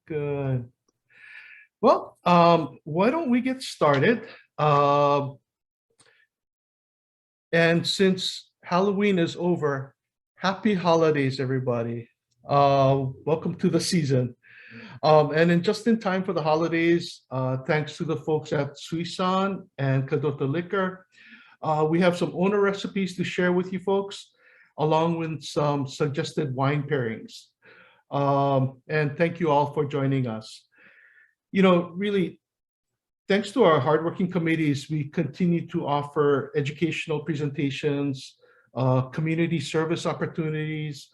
Good. Well, why don't we get started? And since Halloween is over, happy holidays, everybody. Welcome to the season. Just in time for the holidays, thanks to the folks at Suisan and Kadota Liquor, we have some owner recipes to share with you folks, along with some suggested wine pairings. And thank you all for joining us. You know, really, thanks to our hardworking committees, we continue to offer educational presentations, community service opportunities,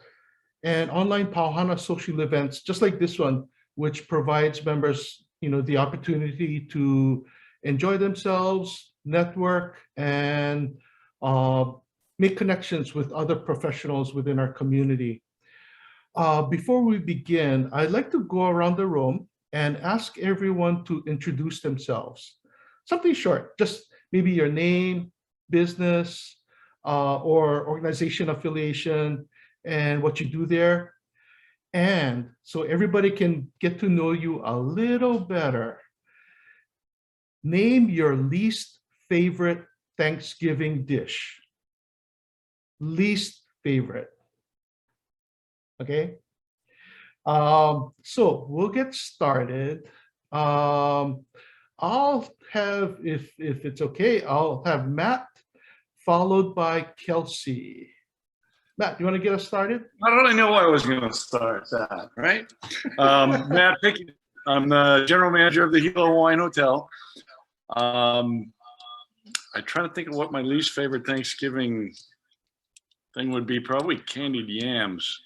and online Pauhana social events, just like this one, which provides members, the opportunity to enjoy themselves, network, and make connections with other professionals within our community. Before we begin, I'd like to go around the room and ask everyone to introduce themselves. Something short, just maybe your name, business, or organization affiliation, and what you do there. And so everybody can get to know you a little better. Name your least favorite Thanksgiving dish. Least favorite. Okay. So we'll get started. I'll have, if it's okay, I'll have Matt followed by Kelsey. Matt, you want to get us started? I don't really know why I was going to start that, right? Matt Pickett, I'm the general manager of the Hilo Wine Hotel. I try to think of what my least favorite Thanksgiving thing would be. Probably candied yams.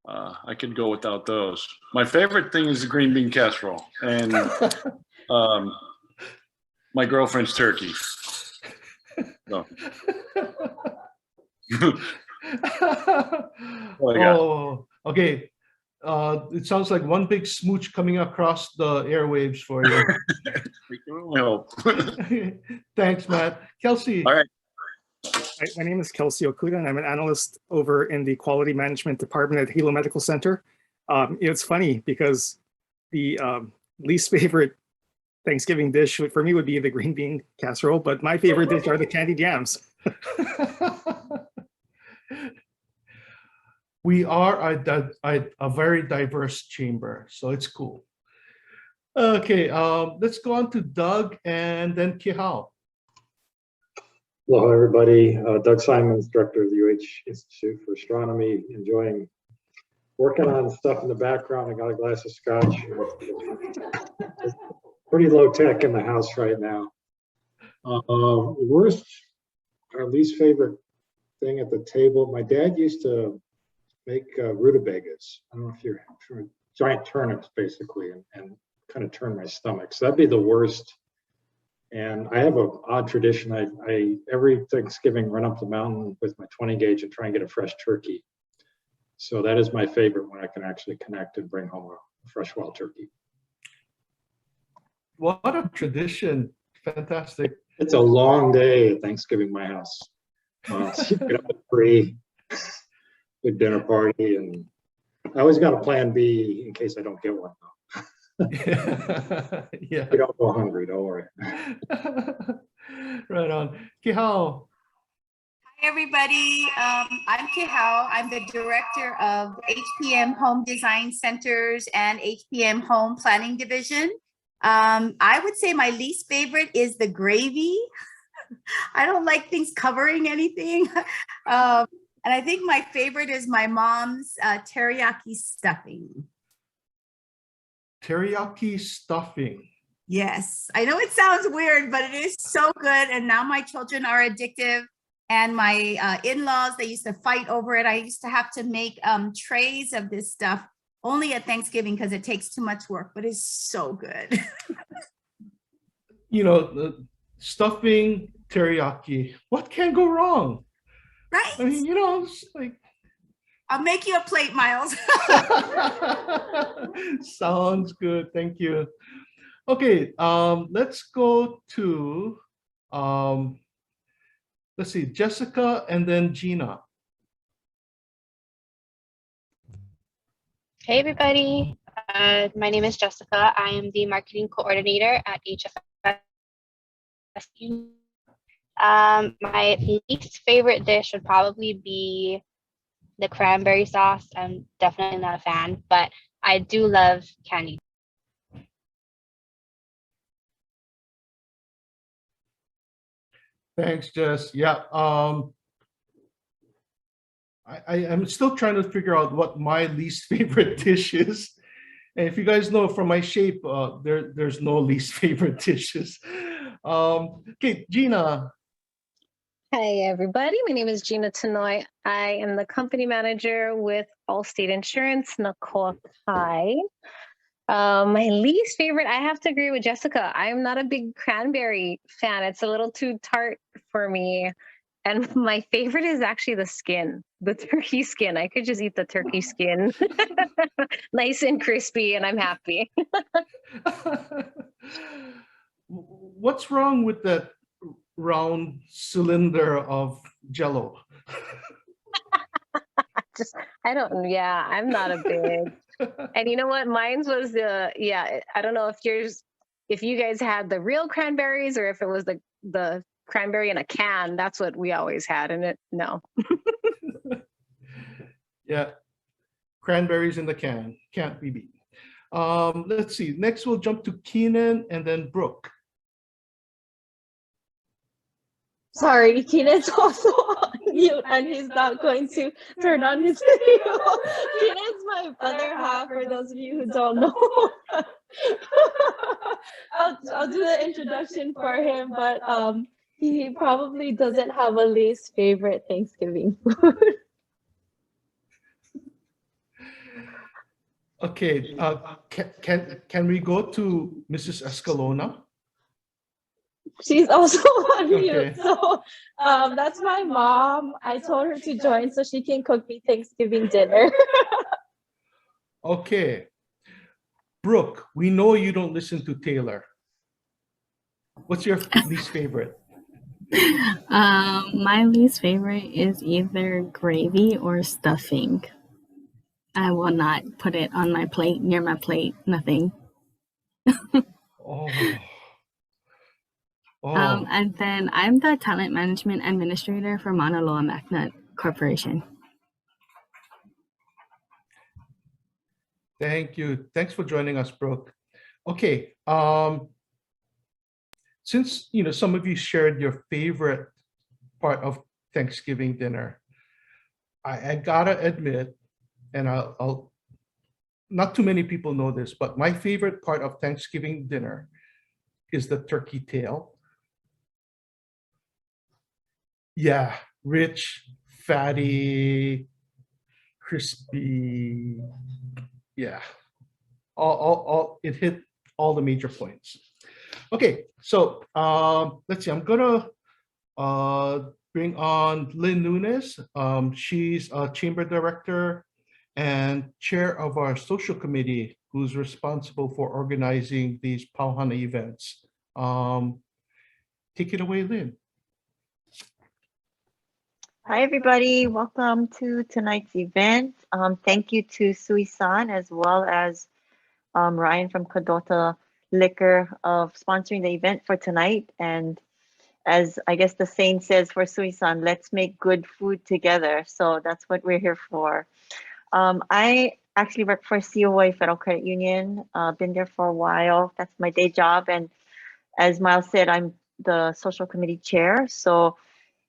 I could go without those. My favorite thing is the green bean casserole and my girlfriend's turkey. So. Oh, okay. It sounds like one big smooch coming across the airwaves for you. Thanks, Matt. Kelsey. All right. Hi, my name is Kelsey Okuda, and I'm an analyst over in the Quality Management Department at Hilo Medical Center. It's funny because the least favorite Thanksgiving dish for me would be the green bean casserole, but my favorite dish are the candied yams. We are a very diverse chamber, so it's cool. Okay, let's go on to Doug and then Kihao. Hello, everybody. Doug Simons, director of the UH Institute for Astronomy, working on stuff in the background. I got a glass of scotch. It's pretty low tech in the house right now. Worst, our least favorite thing at the table. My dad used to make rutabagas. I don't know if you're giant turnips, basically, and kind of turn my stomach. So that'd be the worst. And I have an odd tradition. I every Thanksgiving run up the mountain with my 20 gauge and try and get a fresh turkey. So that is my favorite when I can actually connect and bring home a fresh wild turkey. What a tradition. Fantastic. It's a long day at Thanksgiving in my house. So you get up at 3, big dinner party, and I always got a plan B in case I don't get one. Yeah. You don't go hungry, don't worry. Right on. Kihao. Hi, everybody. I'm Kihao. I'm the director of HPM Home Design Centers and HPM Home Planning Division. I would say my least favorite is the gravy. I don't like things covering anything. And I think my favorite is my mom's teriyaki stuffing. Teriyaki stuffing. Yes, I know it sounds weird, but it is so good. And now my children are addictive. And my in-laws, they used to fight over it. I used to have to make trays of this stuff only at Thanksgiving because it takes too much work, but it's so good. The stuffing teriyaki. What can go wrong? Right? I mean, it's like. I'll make you a plate, Miles. Sounds good. Thank you. Okay, let's go to, let's see, Jessica and then Gina. Hey, everybody. My name is Jessica. I am the marketing coordinator at HFS. My least favorite dish would probably be the cranberry sauce. I'm definitely not a fan, but I do love candy. Thanks, Jess. Yeah. I'm still trying to figure out what my least favorite dish is. And if you guys know from my shape, there's no least favorite dishes. Okay, Gina. Hey everybody, my name is Gina Tenoy. I am the company manager with Allstate Insurance, Nakoa Kai. My least favorite, I have to agree with Jessica. I'm not a big cranberry fan. It's a little too tart for me. And my favorite is actually the skin, the turkey skin. I could just eat the turkey skin. Nice and crispy, and I'm happy. What's wrong with that round cylinder of Jello? Yeah, I'm not a big. And you know what? Mine's was I don't know if you guys had the real cranberries or if it was the cranberry in a can. That's what we always had. And no. Yeah, cranberries in the can. Can't be beat. Let's see. Next, we'll jump to Keenan and then Brooke. Sorry, Keenan's also on mute and he's not going to turn on his video. Keenan's my other half, for those of you who don't know. I'll do the introduction for him, but he probably doesn't have a least favorite Thanksgiving food. Okay, can we go to Mrs. Escalona? She's also on mute. Okay. So that's my mom. I told her to join so she can cook me Thanksgiving dinner. Okay. Brooke, we know you don't listen to Taylor. What's your least favorite? My least favorite is either gravy or stuffing. I will not put it on my plate, near my plate, nothing. Oh. And then I'm the talent management administrator for Mauna Loa Macnut Corporation. Thank you. Thanks for joining us, Brooke. Okay. Since some of you shared your favorite part of Thanksgiving dinner, I gotta admit, and I'll not too many people know this, but my favorite part of Thanksgiving dinner is the turkey tail. Yeah, rich, fatty, crispy. Yeah, all it hit all the major points. Okay, so let's see. I'm gonna bring on Lynn Nunes. She's a chamber director and chair of our social committee, who's responsible for organizing these Pauhana events. Take it away, Lynn. Hi, everybody. Welcome to tonight's event. Thank you to Suisan as well as Ryan from Kadota Liquor of sponsoring the event for tonight. And as I guess the saying says for Suisan, let's make good food together. So that's what we're here for. I actually work for COA Federal Credit Union. Been there for a while. That's my day job. And as Miles said, I'm the social committee chair. So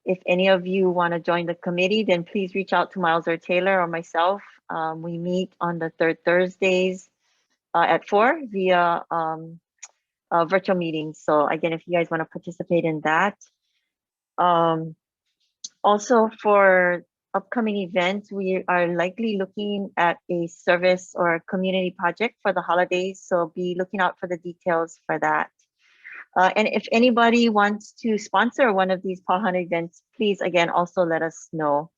if any of you want to join the committee, then please reach out to Miles or Taylor or myself. We meet on the third Thursdays at 4 via virtual meetings. So again, if you guys want to participate in that. Also for upcoming events, we are likely looking at a service or a community project for the holidays. So be looking out for the details for that. And if anybody wants to sponsor one of these Pauhana events, please, again, also let us know.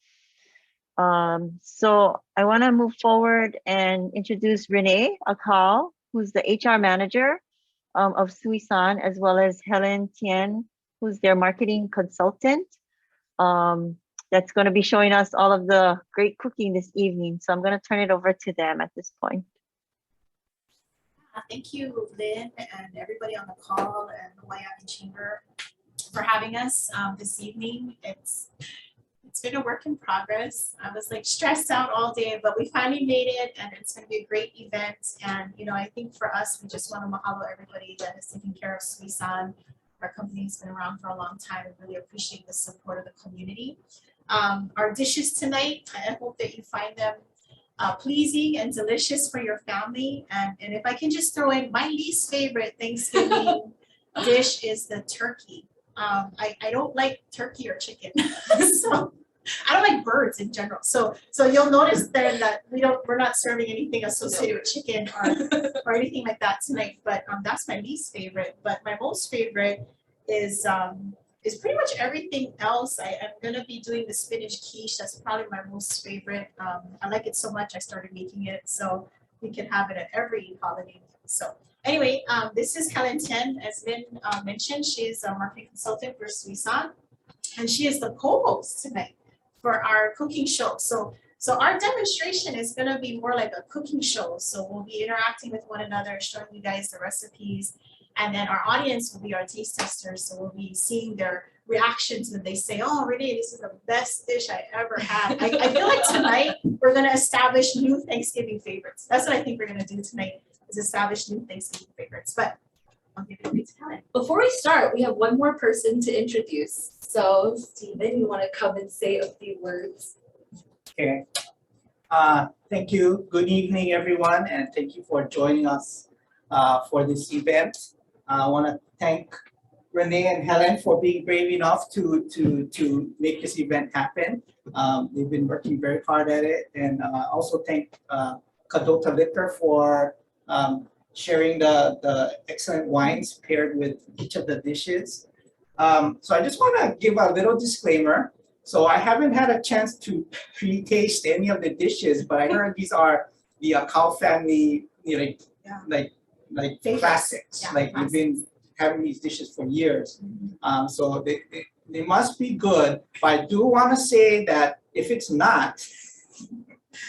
So I want to move forward and introduce Renee Akal, who's the HR manager of Suisan, as well as Helen Tien, who's their marketing consultant. That's going to be showing us all of the great cooking this evening. So I'm going to turn it over to them at this point. thank you, Lynn, and everybody on the call and the Wyoming Chamber for having us this evening. It's been a work in progress. I was like stressed out all day, but we finally made it, and it's going to be a great event. And I think for us, we just want to mahalo everybody that is taking care of Suisan. Our company has been around for a long time and really appreciate the support of the community. Our dishes tonight, I hope that you find them pleasing and delicious for your family. And if I can just throw in my least favorite Thanksgiving dish is the turkey. I don't like turkey or chicken. So I don't like birds in general. So you'll notice then that we're not serving anything associated with chicken or anything like that tonight. But that's my least favorite. But my most favorite is pretty much everything else. I'm gonna be doing the spinach quiche. That's probably my most favorite. I like it so much I started making it, so we can have it at every holiday. So anyway, this is Helen Ten. As Lynn mentioned, she is a marketing consultant for Suisan, and she is the co-host tonight for our cooking show. So our demonstration is gonna be more like a cooking show. So we'll be interacting with one another, showing you guys the recipes. And then our audience will be our taste testers. So we'll be seeing their reactions when they say, oh, Renee, this is the best dish I ever had. I feel like tonight we're going to establish new Thanksgiving favorites. That's what I think we're going to do tonight, is establish new Thanksgiving favorites. But I'll give it away to Helen. Before we start, we have one more person to introduce. So Stephen, you want to come and say a few words? Okay. Thank you. Good evening, everyone, and thank you for joining us for this event. I want to thank Renee and Helen for being brave enough to make this event happen. They've been working very hard at it, and also thank Kadota Liquor for sharing the excellent wines paired with each of the dishes. So I just want to give a little disclaimer. So I haven't had a chance to pre-taste any of the dishes, but I heard these are the Cow family, like classics. Yeah, like we've been having these dishes for years. So they must be good. But I do want to say that if it's not,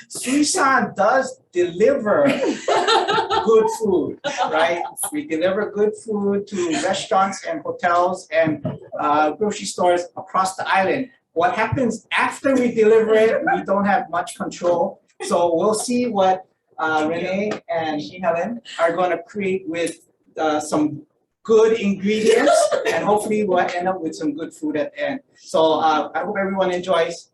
Suisan does deliver good food, right? We deliver good food to restaurants and hotels and grocery stores across the island. What happens after we deliver it, we don't have much control. So we'll see what Renee and Helen are going to create with some good ingredients, and hopefully we'll end up with some good food at the end. So I hope everyone enjoys.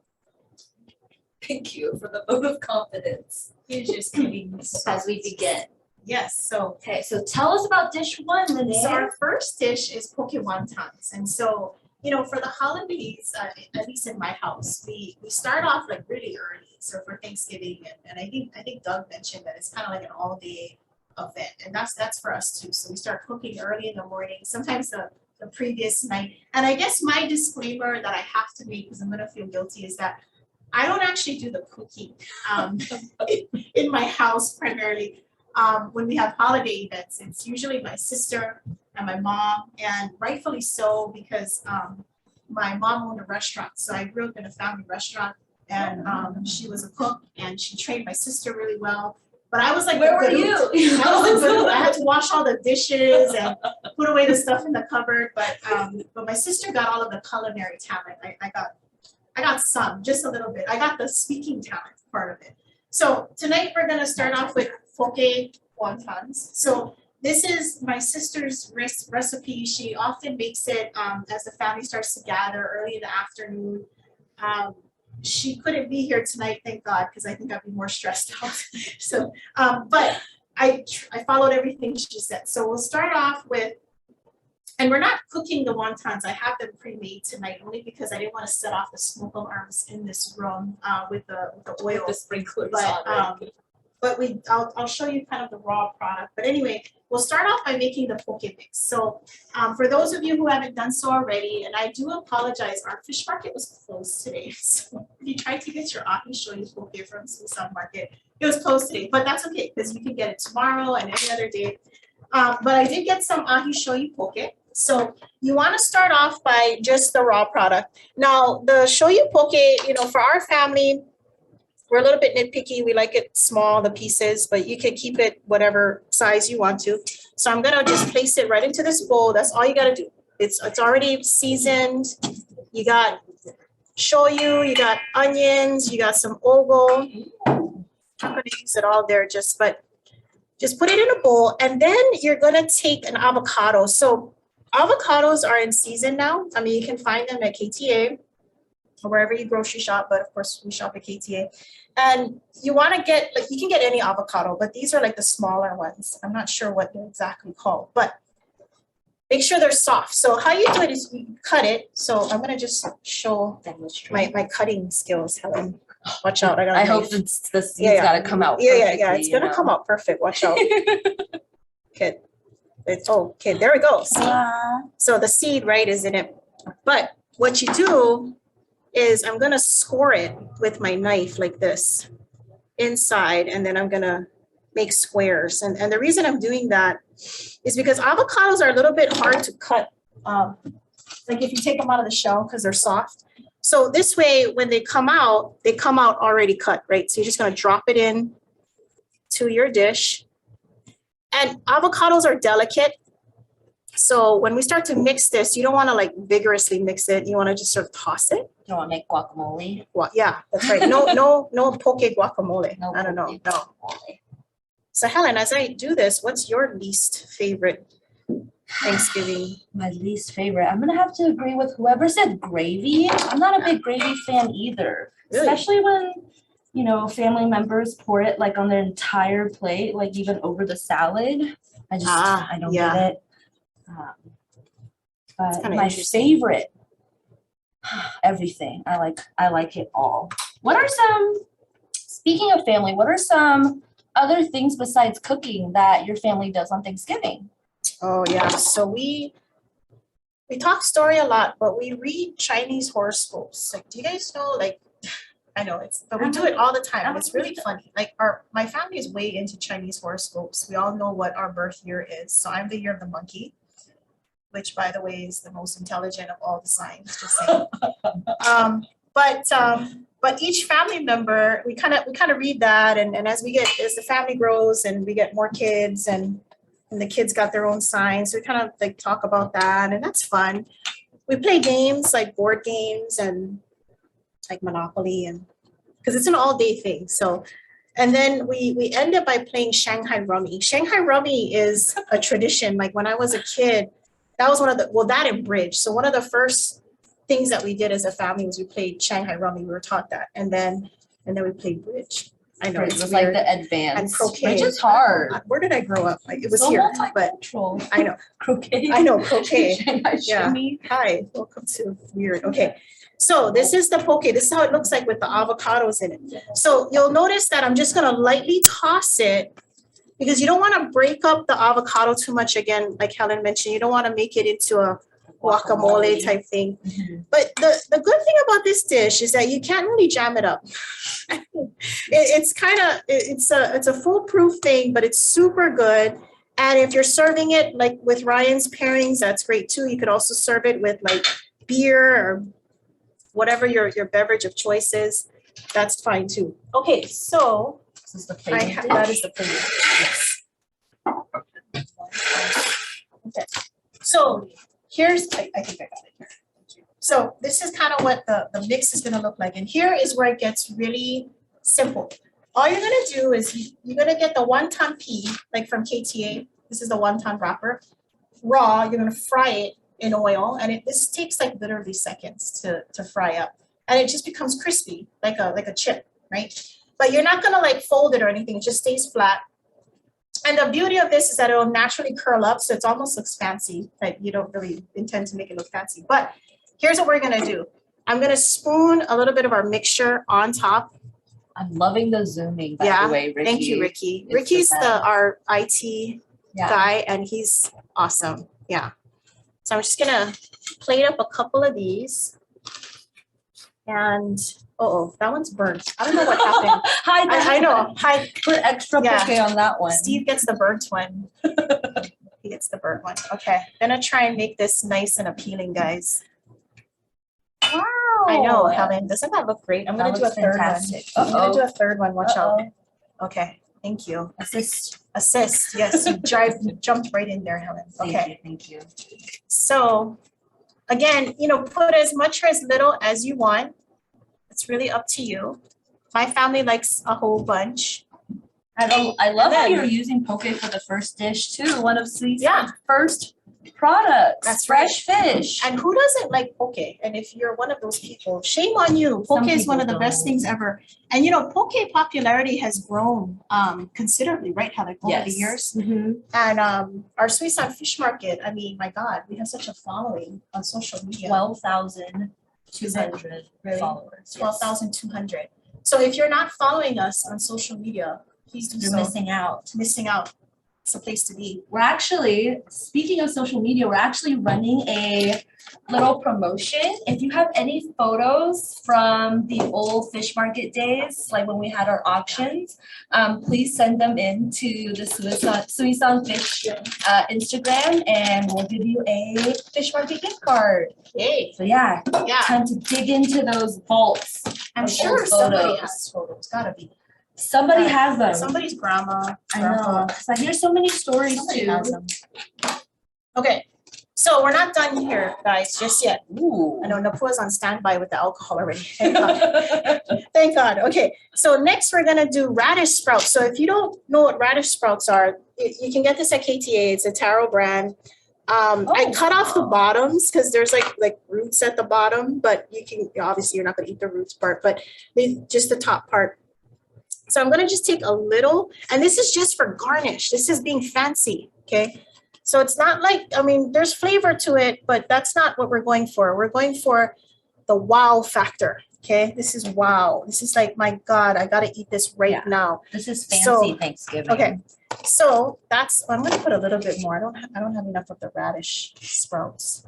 Thank you for the vote of confidence. You're just kidding me. As we begin. Yes, so tell us about dish one, Renee. So our first dish is poke wontons. And so, for the holidays, at least in my house, we start off like really early. So for Thanksgiving, and I think Doug mentioned that it's kind of like an all-day event, and that's for us too. So we start cooking early in the morning, sometimes the previous night. And I guess my disclaimer that I have to make, because I'm gonna feel guilty, is that I don't actually do the cooking in my house primarily. When we have holiday events, it's usually my sister and my mom, and rightfully so, because my mom owned a restaurant. So I grew up in a family restaurant, and she was a cook, and she trained my sister really well. But I was like, where were you? I had to wash all the dishes and put away the stuff in the cupboard. But my sister got all of the culinary talent. I got some, just a little bit. I got the speaking talent part of it. So tonight we're gonna start off with poke wontons. So this is my sister's recipe. She often makes it as the family starts to gather early in the afternoon. She couldn't be here tonight, thank God, because I think I'd be more stressed out. So, but I followed everything she said. So we'll start off with, and we're not cooking the wontons. I have them pre-made tonight only because I didn't want to set off the smoke alarms in this room with the oil. With the sprinklers but I'll show you kind of the raw product. But anyway, we'll start off by making the poke mix. So for those of you who haven't done so already, and I do apologize, our fish market was closed today. So if you tried to get your ahi shoyu poke from Suisan Market, it was closed today. But that's okay, because you can get it tomorrow and any other day. But I did get some ahi shoyu poke. So you want to start off by just the raw product. Now the shoyu poke, for our family, We're a little bit nitpicky. We like it small, the pieces, but you can keep it whatever size you want to. So I'm gonna just place it right into this bowl. That's all you gotta do. It's already seasoned. You got shoyu, you got onions, you got some ogo. I'm gonna use it all there just put it in a bowl, and then you're gonna take an avocado. So avocados are in season now. I mean, you can find them at KTA or wherever you grocery shop, but of course we shop at KTA. And you wanna get, like, you can get any avocado, but these are like the smaller ones. I'm not sure what they're exactly called, but make sure they're soft. So how you do it is you cut it. So I'm gonna just show my cutting skills, Helen. Watch out. I hope the seeds gotta come out. Yeah. It's gonna come out perfect. Watch out. Okay. Okay, there we go. See? So the seed, right, is in it. But what you do is I'm gonna score it with my knife like this inside, and then I'm gonna make squares. And the reason I'm doing that is because avocados are a little bit hard to cut. Like if you take them out of the shell because they're soft. So this way, when they come out already cut, right? So you're just gonna drop it in to your dish. And avocados are delicate. So when we start to mix this, you don't wanna like vigorously mix it. You wanna just sort of toss it. You don't wanna make guacamole? Yeah, that's right. No poke guacamole. I don't know, no. So Helen, as I do this, what's your least favorite Thanksgiving? My least favorite. I'm gonna have to agree with whoever said gravy. I'm not a big gravy fan either. Really? Especially when, you know, family members pour it like on their entire plate, like even over the salad. I don't get it. But my favorite, everything. I like it all. Speaking of family, what are some other things besides cooking that your family does on Thanksgiving? Oh yeah, so we talk story a lot, but we read Chinese horoscopes. Like, do you guys know, like, I know but we do it all the time. It's really funny. Like my family is way into Chinese horoscopes. We all know what our birth year is. So I'm the year of the monkey, which by the way is the most intelligent of all the signs, just saying. But each family member, we kind of read that, and as the family grows and we get more kids and the kids got their own signs, we kind of like talk about that, and that's fun. We play games like board games and like Monopoly, and because it's an all-day thing. So, and then we end up by playing Shanghai Rummy. Shanghai Rummy is a tradition. Like when I was a kid, that was that and bridge. So one of the first things that we did as a family was we played Shanghai Rummy. We were taught that, and then we played bridge. I know It was like the advanced. And croquet. Which is hard. Where did I grow up? Like it was So here, but multicultural. I know Croquet. I know croquet. Shanghai Yeah. shimmy. Hi, welcome to Weird. Okay, so this is the poke. This is how it looks like with the avocados in it. So you'll notice that I'm just gonna lightly toss it because you don't want to break up the avocado too much. Again, like Helen mentioned, you don't want to make it into a guacamole type thing. Mm-hmm. But the good thing about this dish is that you can't really jam it up. It's a foolproof thing, but it's super good. And if you're serving it like with Ryan's pairings, that's great too. You could also serve it with like beer or whatever your beverage of choice is. That's fine too. Okay, so This is the that is the plating. Yes. Okay, so here's, I think I got it here. Thank you. So this is kind of what the mix is gonna look like. And here is where it gets really simple. All you're gonna do is you're gonna get the wonton pea, like from KTA. This is the wonton wrapper. Raw, you're gonna fry it in oil, and this takes like literally seconds to fry up. And it just becomes crispy, like a chip, right? But you're not gonna like fold it or anything, it just stays flat. And the beauty of this is that it'll naturally curl up, so it almost looks fancy. Like you don't really intend to make it look fancy. But here's what we're gonna do. I'm gonna spoon a little bit of our mixture on top. I'm loving the zooming, by the way, Ricky. Thank you, Ricky. It's Ricky's the best. our IT guy, and he's awesome. Yeah. So I'm just gonna plate up a couple of these. And that one's burnt. I don't know what happened. I know. Put extra poke on that one. Steve gets the burnt one. He gets the burnt one. Okay. Gonna try and make this nice and appealing, guys. Wow. I know, Helen. Doesn't that look great? I'm That gonna do a looks third fantastic. one. I'm gonna do Uh-oh. a third one. Watch out. Uh-oh. Okay, thank you. Assist. Assist. Yes, you jumped right in there, Helen. Okay. Thank you. So again, put as much or as little as you want. It's really up to you. My family likes a whole bunch. I love how then- you're using poke for the first dish too. One of Suisan's Yeah. first products. That's fresh fish. And who doesn't like poke? And if you're one of those people, shame on you. Some Poke is one people of the best don't. things ever. And poke popularity has grown considerably, right, Helen, over the years. Mhm. And our Suisan Fish Market, I mean, my God, we have such a following on social media. 12,200 Really? followers. 12,200. So if you're not following us on social media, please do You're so. missing out. Missing out. It's a place to be. We're actually, speaking of social media, we're actually running a little promotion. If you have any photos from the old fish market days, like when we had our auctions, please send them in to the Suisan Fish Instagram, and we'll give you a fish market gift card. Yay. So yeah, Yeah. time to dig into those vaults. I'm of sure old somebody photos. has photos. Gotta be. Somebody has them. Somebody's grandma. I know. So I hear so many stories Somebody too. has them. Okay, so we're not done here, guys, just yet. Ooh. I know Napua's on standby with the alcohol already. Thank God. Thank God. Okay, so next we're gonna do radish sprouts. So if you don't know what radish sprouts are, you can get this at KTA. It's a taro brand. I cut off the bottoms because there's like roots at the bottom, but obviously you're not gonna eat the roots part, but just the top part. So I'm gonna just take a little, and this is just for garnish. This is being fancy, okay? So it's not like, there's flavor to it, but that's not what we're going for. We're going for the wow factor, okay? This is wow. This is like, my God, I gotta eat this right now. This is fancy So- Thanksgiving. Okay, so I'm gonna put a little bit more. I don't have enough of the radish sprouts.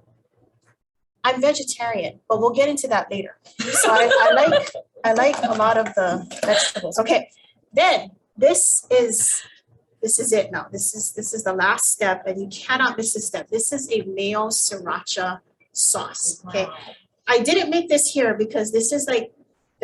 I'm vegetarian, but we'll get into that later. So I like a lot of the vegetables. Okay, then this is it now. This is the last step, and you cannot miss this step. This is a mayo sriracha sauce. Okay, I didn't make this here because this is like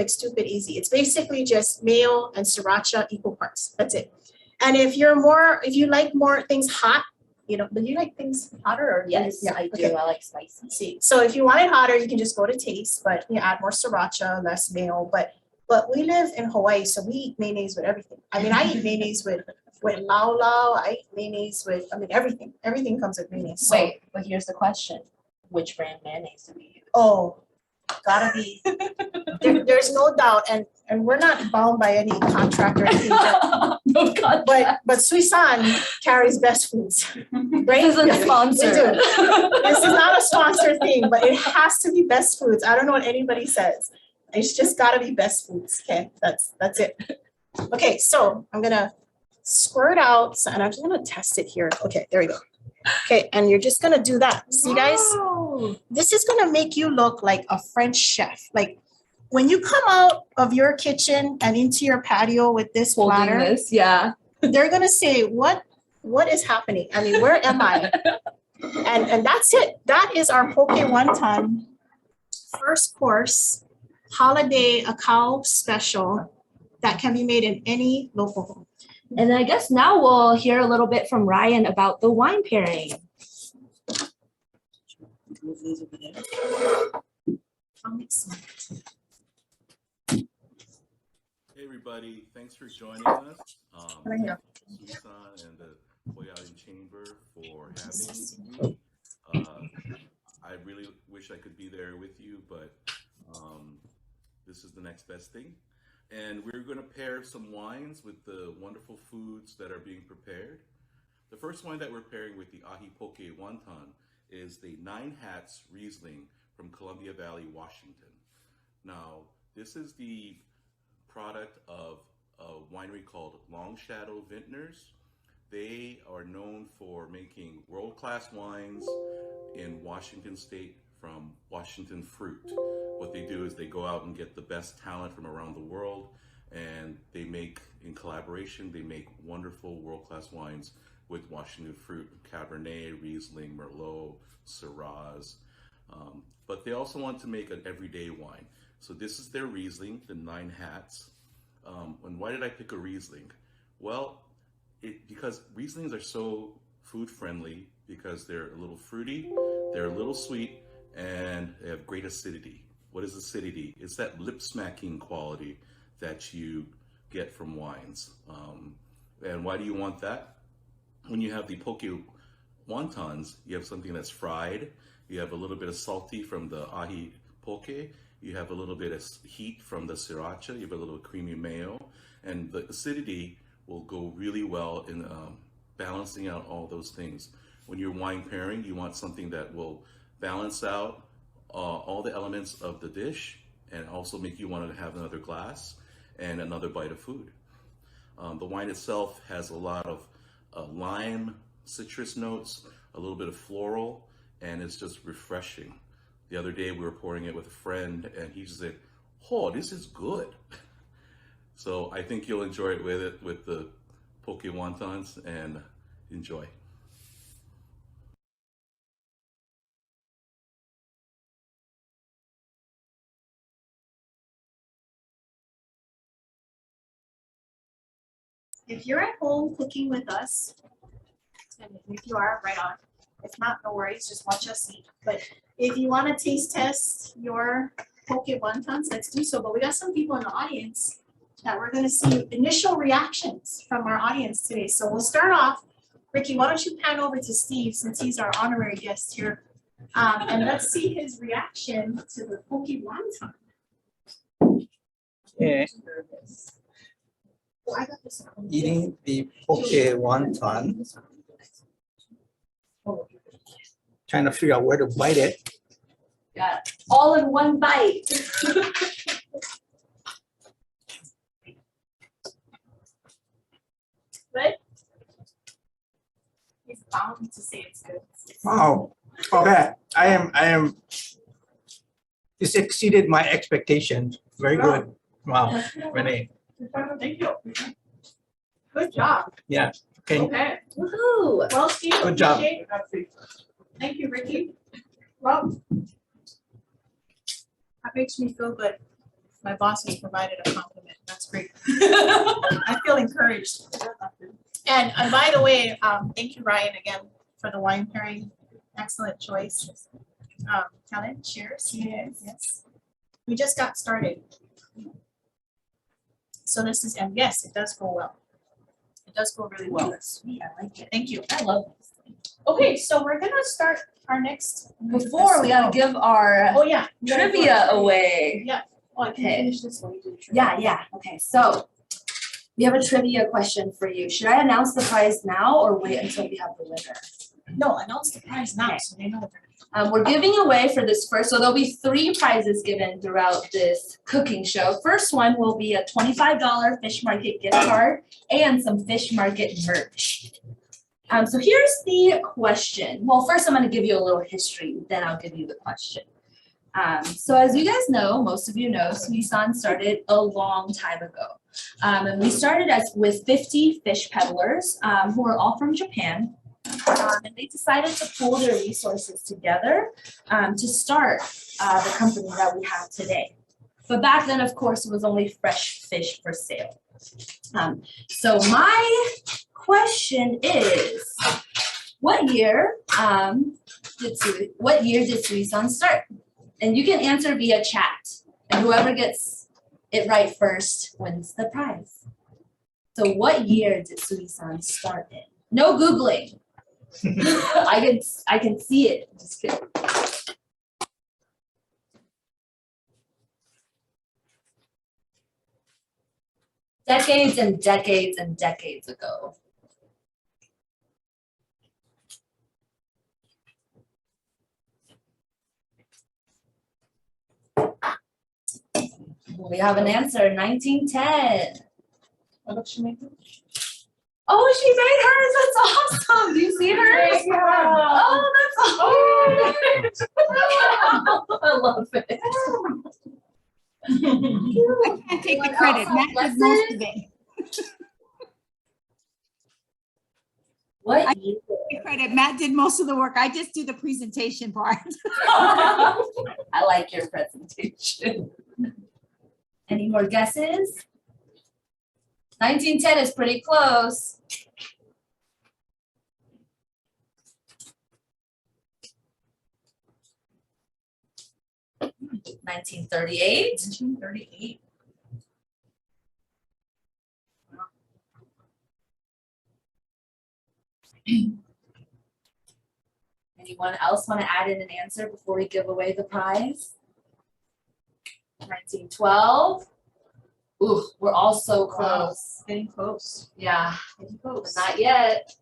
stupid easy. It's basically just mayo and sriracha equal parts. That's it. And if you like more things hot, do you like things hotter or? Yes, Yeah, I do. okay. I like spicy. See, so if you want it hotter, you can just go to taste, but you add more sriracha, less mayo. But we live in Hawaii, so we eat mayonnaise with everything. I eat mayonnaise with lau lau. I eat mayonnaise with everything. Everything comes with mayonnaise. So, Wait, but here's the question. Which brand mayonnaise do we use? oh, gotta be. There's no doubt, and we're not bound by any contract or anything. No contract. But Suisan carries best foods, right? This isn't We do. sponsored. This is not a sponsored thing, but it has to be best foods. I don't know what anybody says. It's just gotta be best foods. Okay, that's it. Okay, so I'm gonna squirt out, and I'm just gonna test it here. Okay, there we go. Okay, and you're just gonna do that. See, guys? This is gonna make you look like a French chef. Like when you come out of your kitchen and into your patio with this platter, This, yeah. they're gonna say, what is happening? I mean, where am I? And that's it. That is our poke wonton first course holiday akao special that can be made in any local home. And I guess now we'll hear a little bit from Ryan about the wine pairing. I'll mix some. Hey everybody, thanks for joining us. Right here. Suisan and the Koyalin Chamber for having me. I really wish I could be there with you, but this is the next best thing. And we're going to pair some wines with the wonderful foods that are being prepared. The first wine that we're pairing with the Ahi Poke Wonton is the Nine Hats Riesling from Columbia Valley, Washington. Now, this is the product of a winery called Long Shadow Vintners. They are known for making world-class wines in Washington State from Washington fruit. What they do is they go out and get the best talent from around the world, and they make, in collaboration, they make wonderful world-class wines with Washington fruit, Cabernet, Riesling, Merlot, Syrahs. But they also want to make an everyday wine. So this is their Riesling, the 9 Hats. And why did I pick a Riesling? Well, because Rieslings are so food friendly because they're a little fruity, they're a little sweet, and they have great acidity. What is acidity? It's that lip smacking quality that you get from wines. And why do you want that? When you have the poke wontons, you have something that's fried, you have a little bit of salty from the ahi poke, you have a little bit of heat from the sriracha, you have a little creamy mayo, and the acidity will go really well in balancing out all those things. When you're wine pairing, you want something that will balance out all the elements of the dish and also make you want to have another glass and another bite of food. The wine itself has a lot of lime, citrus notes, a little bit of floral, and it's just refreshing. The other day we were pouring it with a friend and he said, "Oh, this is good." So I think you'll enjoy it with the poke wontons, and enjoy. If you're at home cooking with us, and if you are, right on. If not, no worries, just watch us eat. But if you want to taste test your poke wontons, let's do so. But we got some people in the audience that we're going to see initial reactions from our audience today. So we'll start off. Ricky, why don't you pan over to Steve since he's our honorary guest here. And let's see his reaction to the poke wonton. Yeah. Oh, I got this one. Eating the poke wonton. Trying to figure out where to bite it. Got it. All in one bite. Good. He's bound to say it's good. Wow. Okay. I am. This exceeded my expectations. Very good. Wow, Renee. Thank you. Good job. Yeah. Okay. Okay. Woohoo! Well, Steve, Good job. appreciate- Thank you, Ricky. Well, that makes me feel good. My boss has provided a compliment. That's great. I feel encouraged. And by the way, thank you, Ryan, again, for the wine pairing. Excellent choice. Helen, cheers. Yes. We just got started. So this is, and yes, it does go well. It does go really well. Sweet, I like it. Thank you. I love this. Okay, so we're gonna start our next. Before we gotta give our Oh, yeah. we gotta go trivia to- away. Yeah. Oh, I can Okay. finish this one. You do the trivia. Yeah. Okay, so we have a trivia question for you. Should I announce the prize now or wait until we have the winner? No, announce the prize now, so they know what they're. We're giving away for this first, so there'll be 3 prizes given throughout this cooking show. First one will be a $25 Fish Market gift card and some Fish Market merch. So here's the question. Well, first I'm gonna give you a little history, then I'll give you the question. So as you guys know, most of you know, Suisan started a long time ago. And we started with 50 fish peddlers who are all from Japan. And they decided to pool their resources together to start the company that we have today. But back then, of course, it was only fresh fish for sale. So my question is, what year did Suisan start? And you can answer via chat. And whoever gets it right first wins the prize. So what year did Suisan start in? No Googling. I can see it. Just kidding. Decades and decades and decades ago. We have an answer, 1910. What did she make? Oh, she made hers. That's awesome. Do you see hers? Yeah. Oh, that's awesome. I love it. I can't take the credit. Matt did most of it. What? Give credit. Matt did most of the work. I just do the presentation part. I like your presentation. Any more guesses? 1910 is pretty close. $1938. 1938. Anyone else want to add in an answer before we give away the prize? 1912. Ooh, we're all so close. Getting close. Yeah, Getting close. but not yet.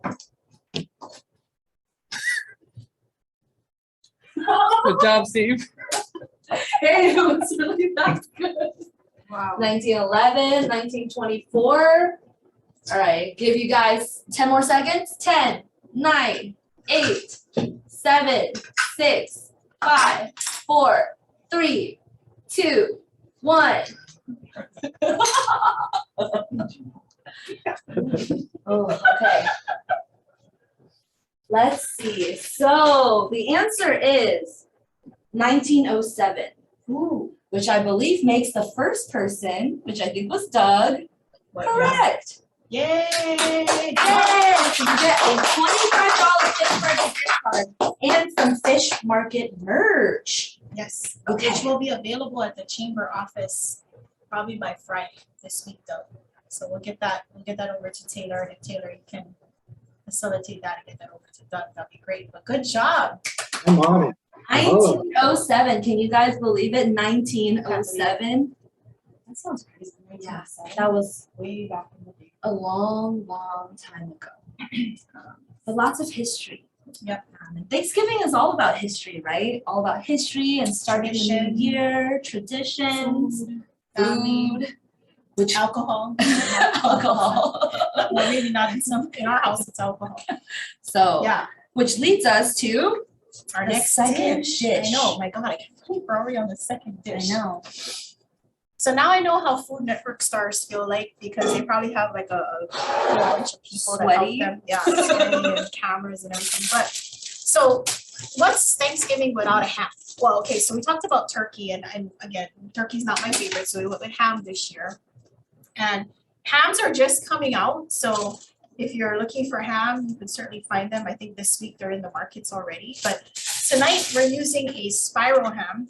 Good job, Steve. Hey, it was really that good. Wow. 1911, 1924. All right, give you guys 10 more seconds. 10, 9, 8, 7, 6, 5, 4, 3, 2, 1. Oh, okay. Let's see. So the answer is 1907. Ooh, which I believe makes the first person, which I think was Doug, correct. Yay! Yes, you get a $25 fish market gift card and some fish market merch. Yes. Okay. Which will be available at the chamber office probably by Friday this week though. So we'll get that over to Taylor, and if Taylor, you can facilitate that and get that over to Doug, that'd be great. But good job. I'm on it. 1907. Can you guys believe it? 1907. That sounds crazy. Yeah, that was way back in the day. a long, long time ago. But lots of history. Yep. And Thanksgiving is all about history, right? All about history and starting the new Tradition. year, traditions, food, which Alcohol. alcohol. Well, maybe not in our house, it's alcohol. So Yeah. which leads us to Our the next second dish. dish. I know, my God, I can't believe we're already on the second I dish. know. So now I know how Food Network stars feel like, because they probably have like a whole bunch of people that Sweaty. help them. Yeah, sweaty and cameras and everything. But so what's Thanksgiving without a ham? Well, okay, so we talked about turkey, and again, turkey's not my favorite, so we went with ham this year. And hams are just coming out, so if you're looking for ham, you can certainly find them. I think this week they're in the markets already. But tonight we're using a spiral ham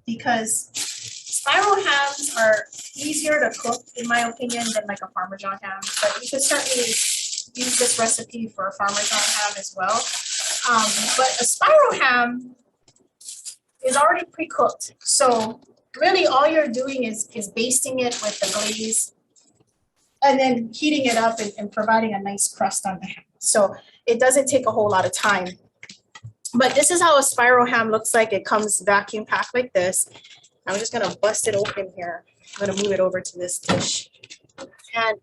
because spiral hams are easier to cook, in my opinion, than like a Parmesan ham. But you could certainly use this recipe for a Parmesan ham as well. But a spiral ham is already pre-cooked. So really all you're doing is basting it with the glaze and then heating it up and providing a nice crust on the ham. So it doesn't take a whole lot of time. But this is how a spiral ham looks like. It comes vacuum packed like this. I'm just gonna bust it open here. I'm gonna move it over to this dish.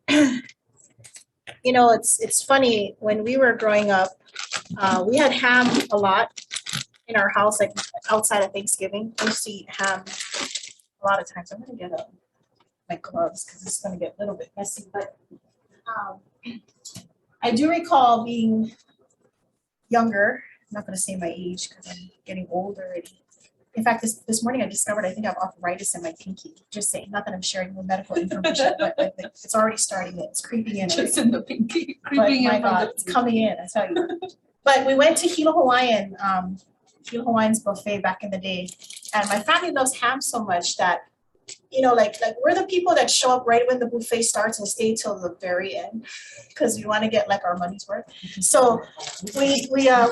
And you know, it's funny, when we were growing up, we had ham a lot in our house, like outside of Thanksgiving. We used to eat ham a lot of times. I'm gonna get my gloves because it's gonna get a little bit messy. But I do recall being younger. I'm not gonna say my age because I'm getting old already. In fact, this morning I discovered I think I have arthritis in my pinky. Just saying, not that I'm sharing the medical information, but it's already starting. It's creeping in. Just in the pinky. But Creeping my in from God, the it's coming in, I tell you. But we went to Hilo Hawaiian's buffet back in the day. And my family loves ham so much that, you know, like we're the people that show up right when the buffet starts and stay till the very end because we want to get like our money's worth. So we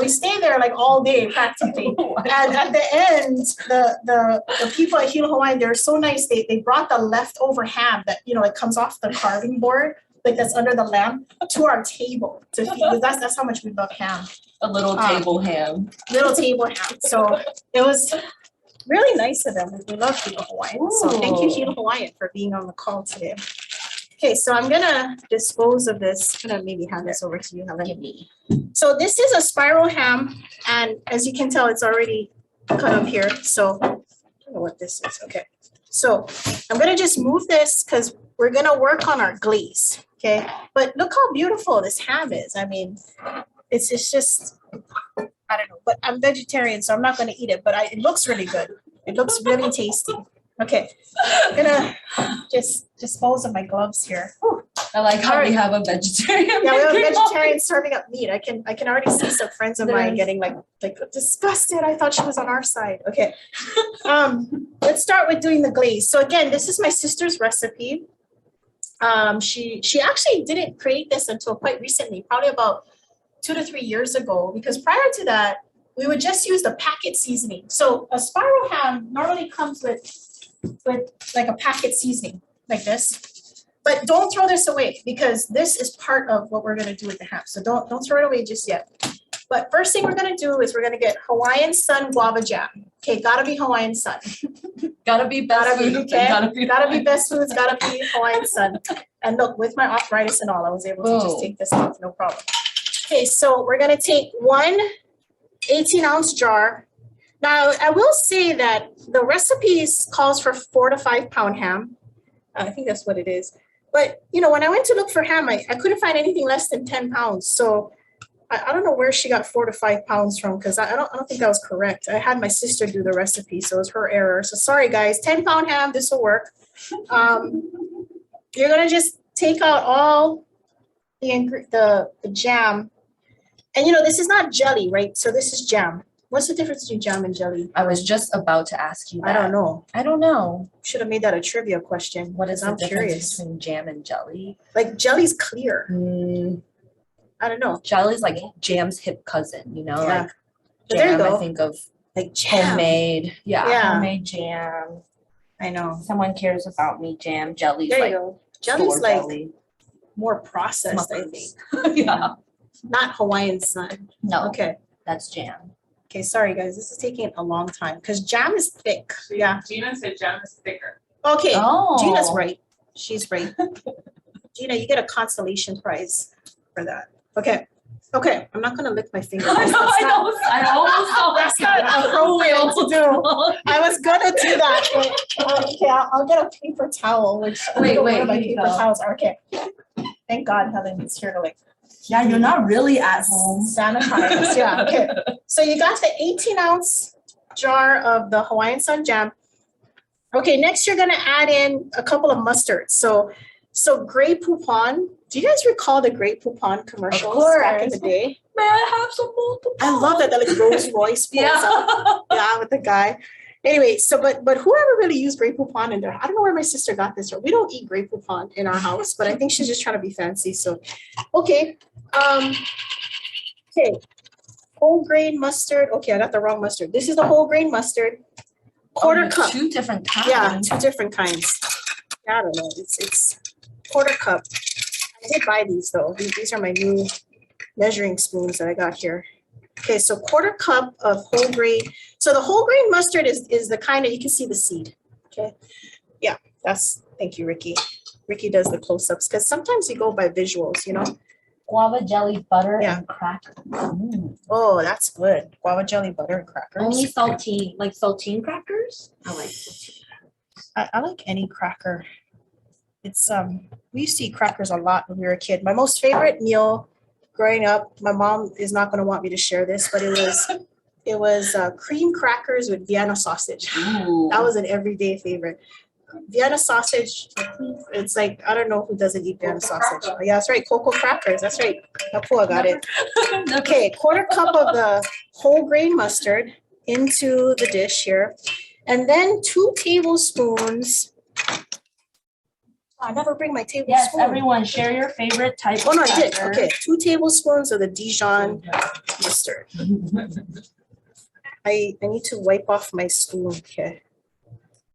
stay there like all day practically. And at the end, the people at Hilo Hawaiian, they're so nice. They brought the leftover ham that, you know, it comes off the carving board, like that's under the lamp, to our table to feed. That's how much we love ham. A little table ham. Little table ham. So it was really nice of them. We love Hilo Hawaiian. So thank you, Hilo Hawaiian, for being on the call today. Okay, so I'm gonna dispose of this. I'm gonna maybe hand this over to you, Helen. So this is a spiral ham, and as you can tell, it's already cut up here. So I don't know what this is. Okay, so I'm gonna just move this because we're gonna work on our glaze. Okay, but look how beautiful this ham is. I mean, It's just, I don't know, but I'm vegetarian, so I'm not gonna eat it, but it looks really good. It looks really tasty. Okay, I'm gonna just dispose of my gloves here. Whew. I like how we have a vegetarian. Yeah, we have a making all vegetarian serving up meat. I can already see some friends of mine getting like disgusted. I thought she was on our side. Okay. Let's start with doing the glaze. So again, this is my sister's recipe. She actually didn't create this until quite recently, probably about 2 to 3 years ago, because prior to that, we would just use the packet seasoning. So a spiral ham normally comes with like a packet seasoning like this. But don't throw this away because this is part of what we're gonna do with the ham. So don't throw it away just yet. But first thing we're gonna do is we're gonna get Hawaiian Sun guava jam. Okay, gotta be Hawaiian Sun. Gotta be best food. Okay? Gotta Gotta be best foods, gotta be Hawaiian Sun. And look, with my arthritis and all, I was able to just take this off, no problem. Okay, so we're gonna take one 18-ounce jar. Now, I will say that the recipes calls for 4 to 5 pound ham. I think that's what it is. But, you know, when I went to look for ham, I couldn't find anything less than 10 pounds. So I don't know where she got 4 to 5 pounds from because I don't think that was correct. I had my sister do the recipe, so it was her error. So sorry, guys, 10 pound ham, this will work. You're going to just take out all the jam. And, you know, this is not jelly, right? So this is jam. What's the difference between jam and jelly? I was just about to ask you that. I don't know. I don't know. Should have made that a trivia question. What is the I'm difference curious. between jam and jelly? Like jelly's clear. I don't know. Jelly's like jam's hip cousin, you know? Yeah. Like But there you jam, I go. think of like jam. homemade. Yeah. Homemade jam. I know. Someone cares about me jam. Jelly's There you like go. Jelly's store like jelly. more processed, I think. Yeah. Not Hawaiian Sun. No. Okay. That's jam. Okay, sorry guys, this is taking a long time because jam is thick. Yeah. Gina said jam is thicker. Okay. Oh. Gina's right. She's right. Gina, you get a consolation prize for that. Okay. Okay. I'm not gonna lick my finger. I almost thought That's not appropriate to do. I was gonna do that. But, okay, I'll get a paper towel. Which I don't know where my here you paper go. towels are. Okay. Thank God Helen is here to like. Yeah, you're not really at home. Sanitize. Yeah. Okay. So you got the 18-ounce jar of the Hawaiian Sun jam. Okay, next you're gonna add in a couple of mustards. So Grey Poupon. Do you guys recall the Grey Poupon commercials back in the day? May I have some more? I love that like Rolls Royce pulls up. Yeah, with the guy. Anyway, so but whoever really used Grey Poupon in there, I don't know where my sister got this from. We don't eat Grey Poupon in our house, but I think she's just trying to be fancy. So, okay. Okay. Whole grain mustard. Okay, I got the wrong mustard. This is the whole grain mustard. Quarter cup. 2 different kinds. Yeah, 2 different kinds. Yeah, I don't know. It's quarter cup. I did buy these though. These are my new measuring spoons that I got here. Okay, so quarter cup of whole grain. So the whole grain mustard is the kind that you can see the seed. Okay. Yeah, thank you, Ricky. Ricky does the close-ups because sometimes you go by visuals, you know. Guava jelly butter Yeah. and crackers. Oh, that's good. Guava jelly butter and crackers. Only saltine, like saltine crackers? I like saltine. I like any cracker. It's we used to eat crackers a lot when we were a kid. My most favorite meal growing up, my mom is not going to want me to share this, but it was cream crackers with Vienna sausage. Ooh. That was an everyday favorite. Vienna sausage, it's like, I don't know who doesn't eat Vienna sausage. Yeah, that's right, cocoa crackers, that's right. Kapua got it. Okay, quarter cup of the whole grain mustard into the dish here. And then 2 tablespoons. I never bring my tablespoon. Yes, everyone, share your favorite type Oh, of no, I did. cracker. Okay, 2 tablespoons of the Dijon mustard. I need to wipe off my spoon. Okay.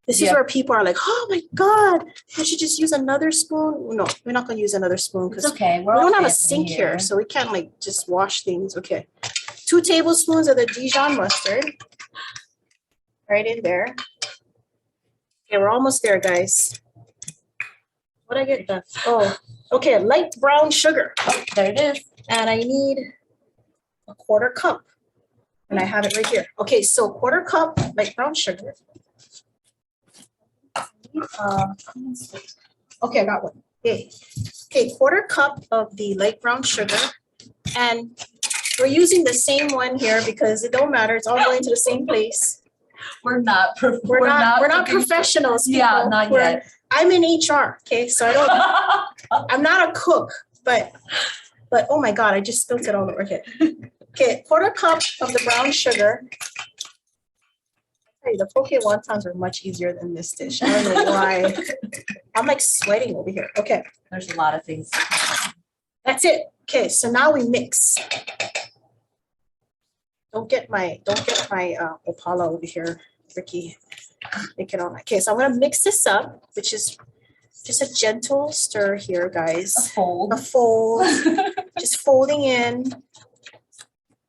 This is where people are like, oh my God, I should just use another spoon. No, we're not going to use another spoon because It's okay. we We're all don't have a family sink here. here, so we can't like just wash things. Okay. 2 tablespoons of the Dijon mustard. Right in there. Okay, we're almost there, guys. What I get done? Oh, okay, light brown sugar. Oh, there it is. And I need a quarter cup. And I have it right here. Okay, so quarter cup light brown sugar. Okay, I got one. Okay, quarter cup of the light brown sugar. And We're using the same one here because it don't matter. It's all going to the same place. We're not We're not cooking- professionals. Yeah, people. not We're- yet. I'm in HR, okay, so I don't. I'm not a cook, but oh my God, I just spilled it all over here. Okay, 1/4 cup of the brown sugar. Hey, the poke wontons are much easier than this dish. I don't know why. I'm like sweating over here. Okay. There's a lot of things. That's it. Okay, so now we mix. Don't get my Opala over here, Ricky. Make it on. Okay, so I'm gonna mix this up, which is just a gentle stir here, guys. A fold. A fold. Just folding in.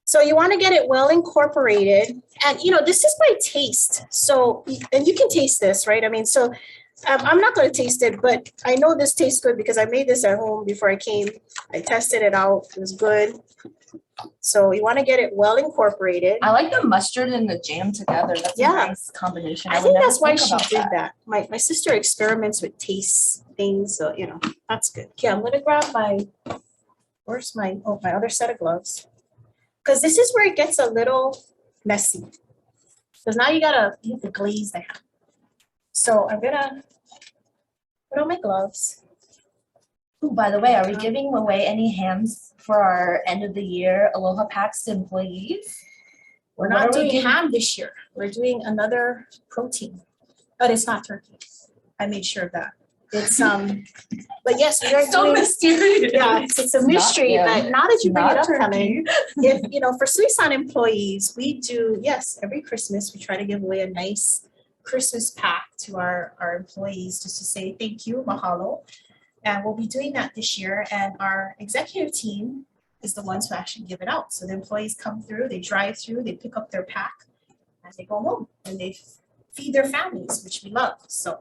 So you want to get it well incorporated. And you know, this is by taste. So, and you can taste this, right? I mean, so I'm not going to taste it, but I know this tastes good because I made this at home before I came. I tested it out. It was good. So you want to get it well incorporated. I like the mustard and the jam together. That's a nice combination. I would think never that's why think she about did that. My sister experiments with taste things, so you know, that's good. Okay, I'm gonna grab where's my other set of gloves? Because this is where it gets a little messy. Because now you have to glaze the ham. So I'm gonna put on my gloves. Ooh, by the way, are we giving away any hams for our end of the year Aloha Packs to employees? We're What not are we doing giving- ham this year. We're doing another protein, but it's not turkey. I made sure of that. It's but yes, we are So doing. mysterious. Yeah, it's a mystery. Not- But now that you bring it not up, turkey. Helen, if you know, for Suisan employees, we do every Christmas we try to give away a nice Christmas pack to our employees just to say thank you, mahalo, and we'll be doing that this year. And our executive team is the ones who actually give it out. So the employees come through, they drive through, they pick up their pack, and they go home and they feed their families, which we love. So.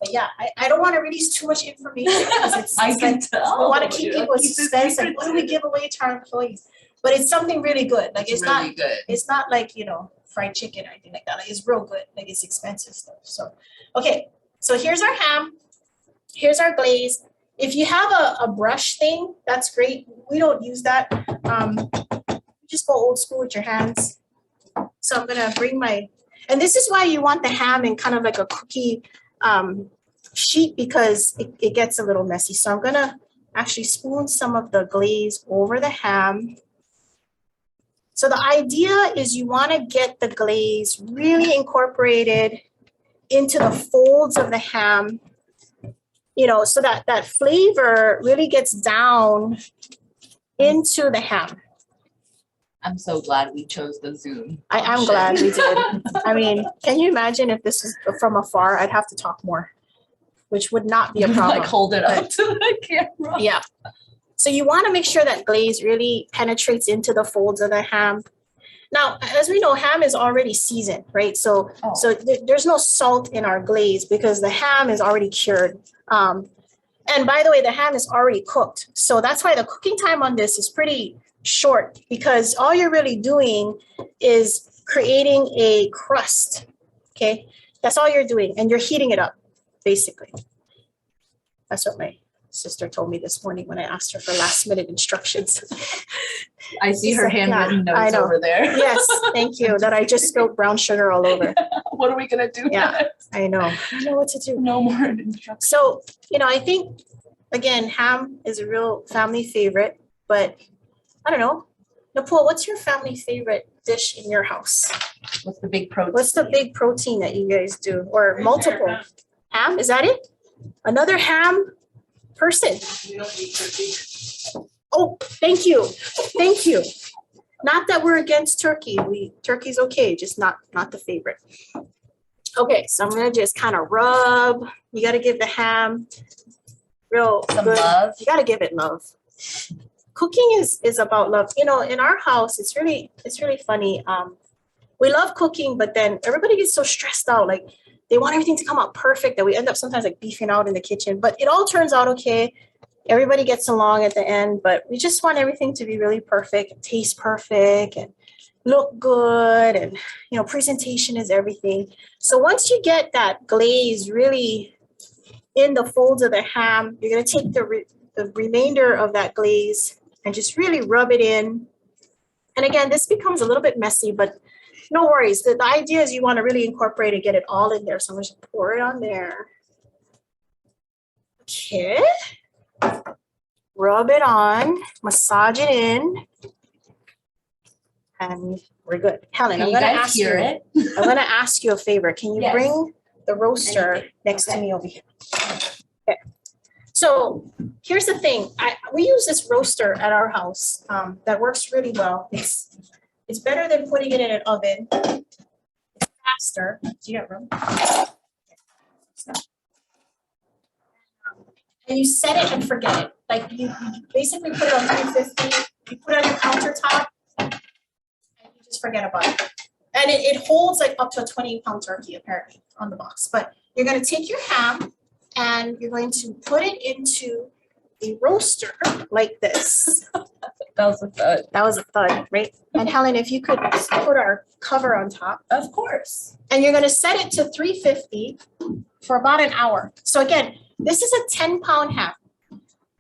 But yeah, I don't want to release too much information because it's I can like, tell. we want to keep Yeah, people keep it suspense and secret. what do we give away to our employees? But it's something really good. Like it's really not good. It's not like, you know, fried chicken or anything like that. Like it's real good. Like it's expensive stuff. So okay, so here's our ham. Here's our glaze. If you have a brush thing, that's great. We don't use that. Just go old school with your hands. So I'm gonna bring and this is why you want the ham in kind of like a cookie sheet because it gets a little messy. So I'm gonna actually spoon some of the glaze over the ham. So the idea is you want to get the glaze really incorporated into the folds of the ham, you know, so that that flavor really gets down into the ham. I'm so glad we chose the Zoom. I'm glad we did. I mean, can you imagine if this was from afar? I'd have to talk more, which would not be a problem. Like hold it up to the camera. Yeah. So you want to make sure that glaze really penetrates into the folds of the ham. Now, as we know, ham is already seasoned, right? So there's no salt in our glaze because the ham is already cured. And by the way, the ham is already cooked. So that's why the cooking time on this is pretty short because all you're really doing is creating a crust, okay? That's all you're doing, and you're heating it up, basically. That's what my sister told me this morning when I asked her for last minute instructions. I see She's her like, handwritten I notes know. over there. Yes, thank you, that I just spilled brown sugar all over. What are we gonna do? Yeah, next? I know. I know what to do. No more instructions. So, you know, I think, again, ham is a real family favorite, but I don't know. Napul, what's your family favorite dish in your house? What's the big protein? What's the big protein that you guys do? Or multiple? Ham, is that it? Another ham person? Oh, thank you. Thank you. Not that we're against turkey. Turkey's okay, just not the favorite. Okay, so I'm gonna just kind of rub. You gotta give the ham real Some good love. You gotta give it love. Cooking is about love. You know, in our house, it's really funny. We love cooking, but then everybody gets so stressed out. Like they want everything to come out perfect that we end up sometimes like beefing out in the kitchen. But it all turns out okay. Everybody gets along at the end, but we just want everything to be really perfect, taste perfect, and look good. And you know, presentation is everything. So once you get that glaze really in the folds of the ham, you're gonna take the remainder of that glaze and just really rub it in And again, this becomes a little bit messy, but no worries. The idea is you want to really incorporate it, get it all in there. So I'm going to pour it on there. Okay. Rub it on, massage it in, and we're good. Helen, Can I'm you going to guys ask hear you. it? I'm going to ask you a favor. Can you Yes. bring the roaster next to me over here? Okay. So here's the thing. We use this roaster at our house that works really well. It's better than putting it in an oven. It's faster. Do you got room? And you set it and forget it. Like you basically put it on 350, you put it on your countertop, and you just forget about it. And it holds like up to a 28-pound turkey apparently on the box. But you're gonna take your ham and you're going to put it into the roaster like this. That was a thud. That was a thud, right? And Helen, if you could put our cover on top. Of course. And you're gonna set it to 350 for about an hour. So again, this is a 10-pound ham.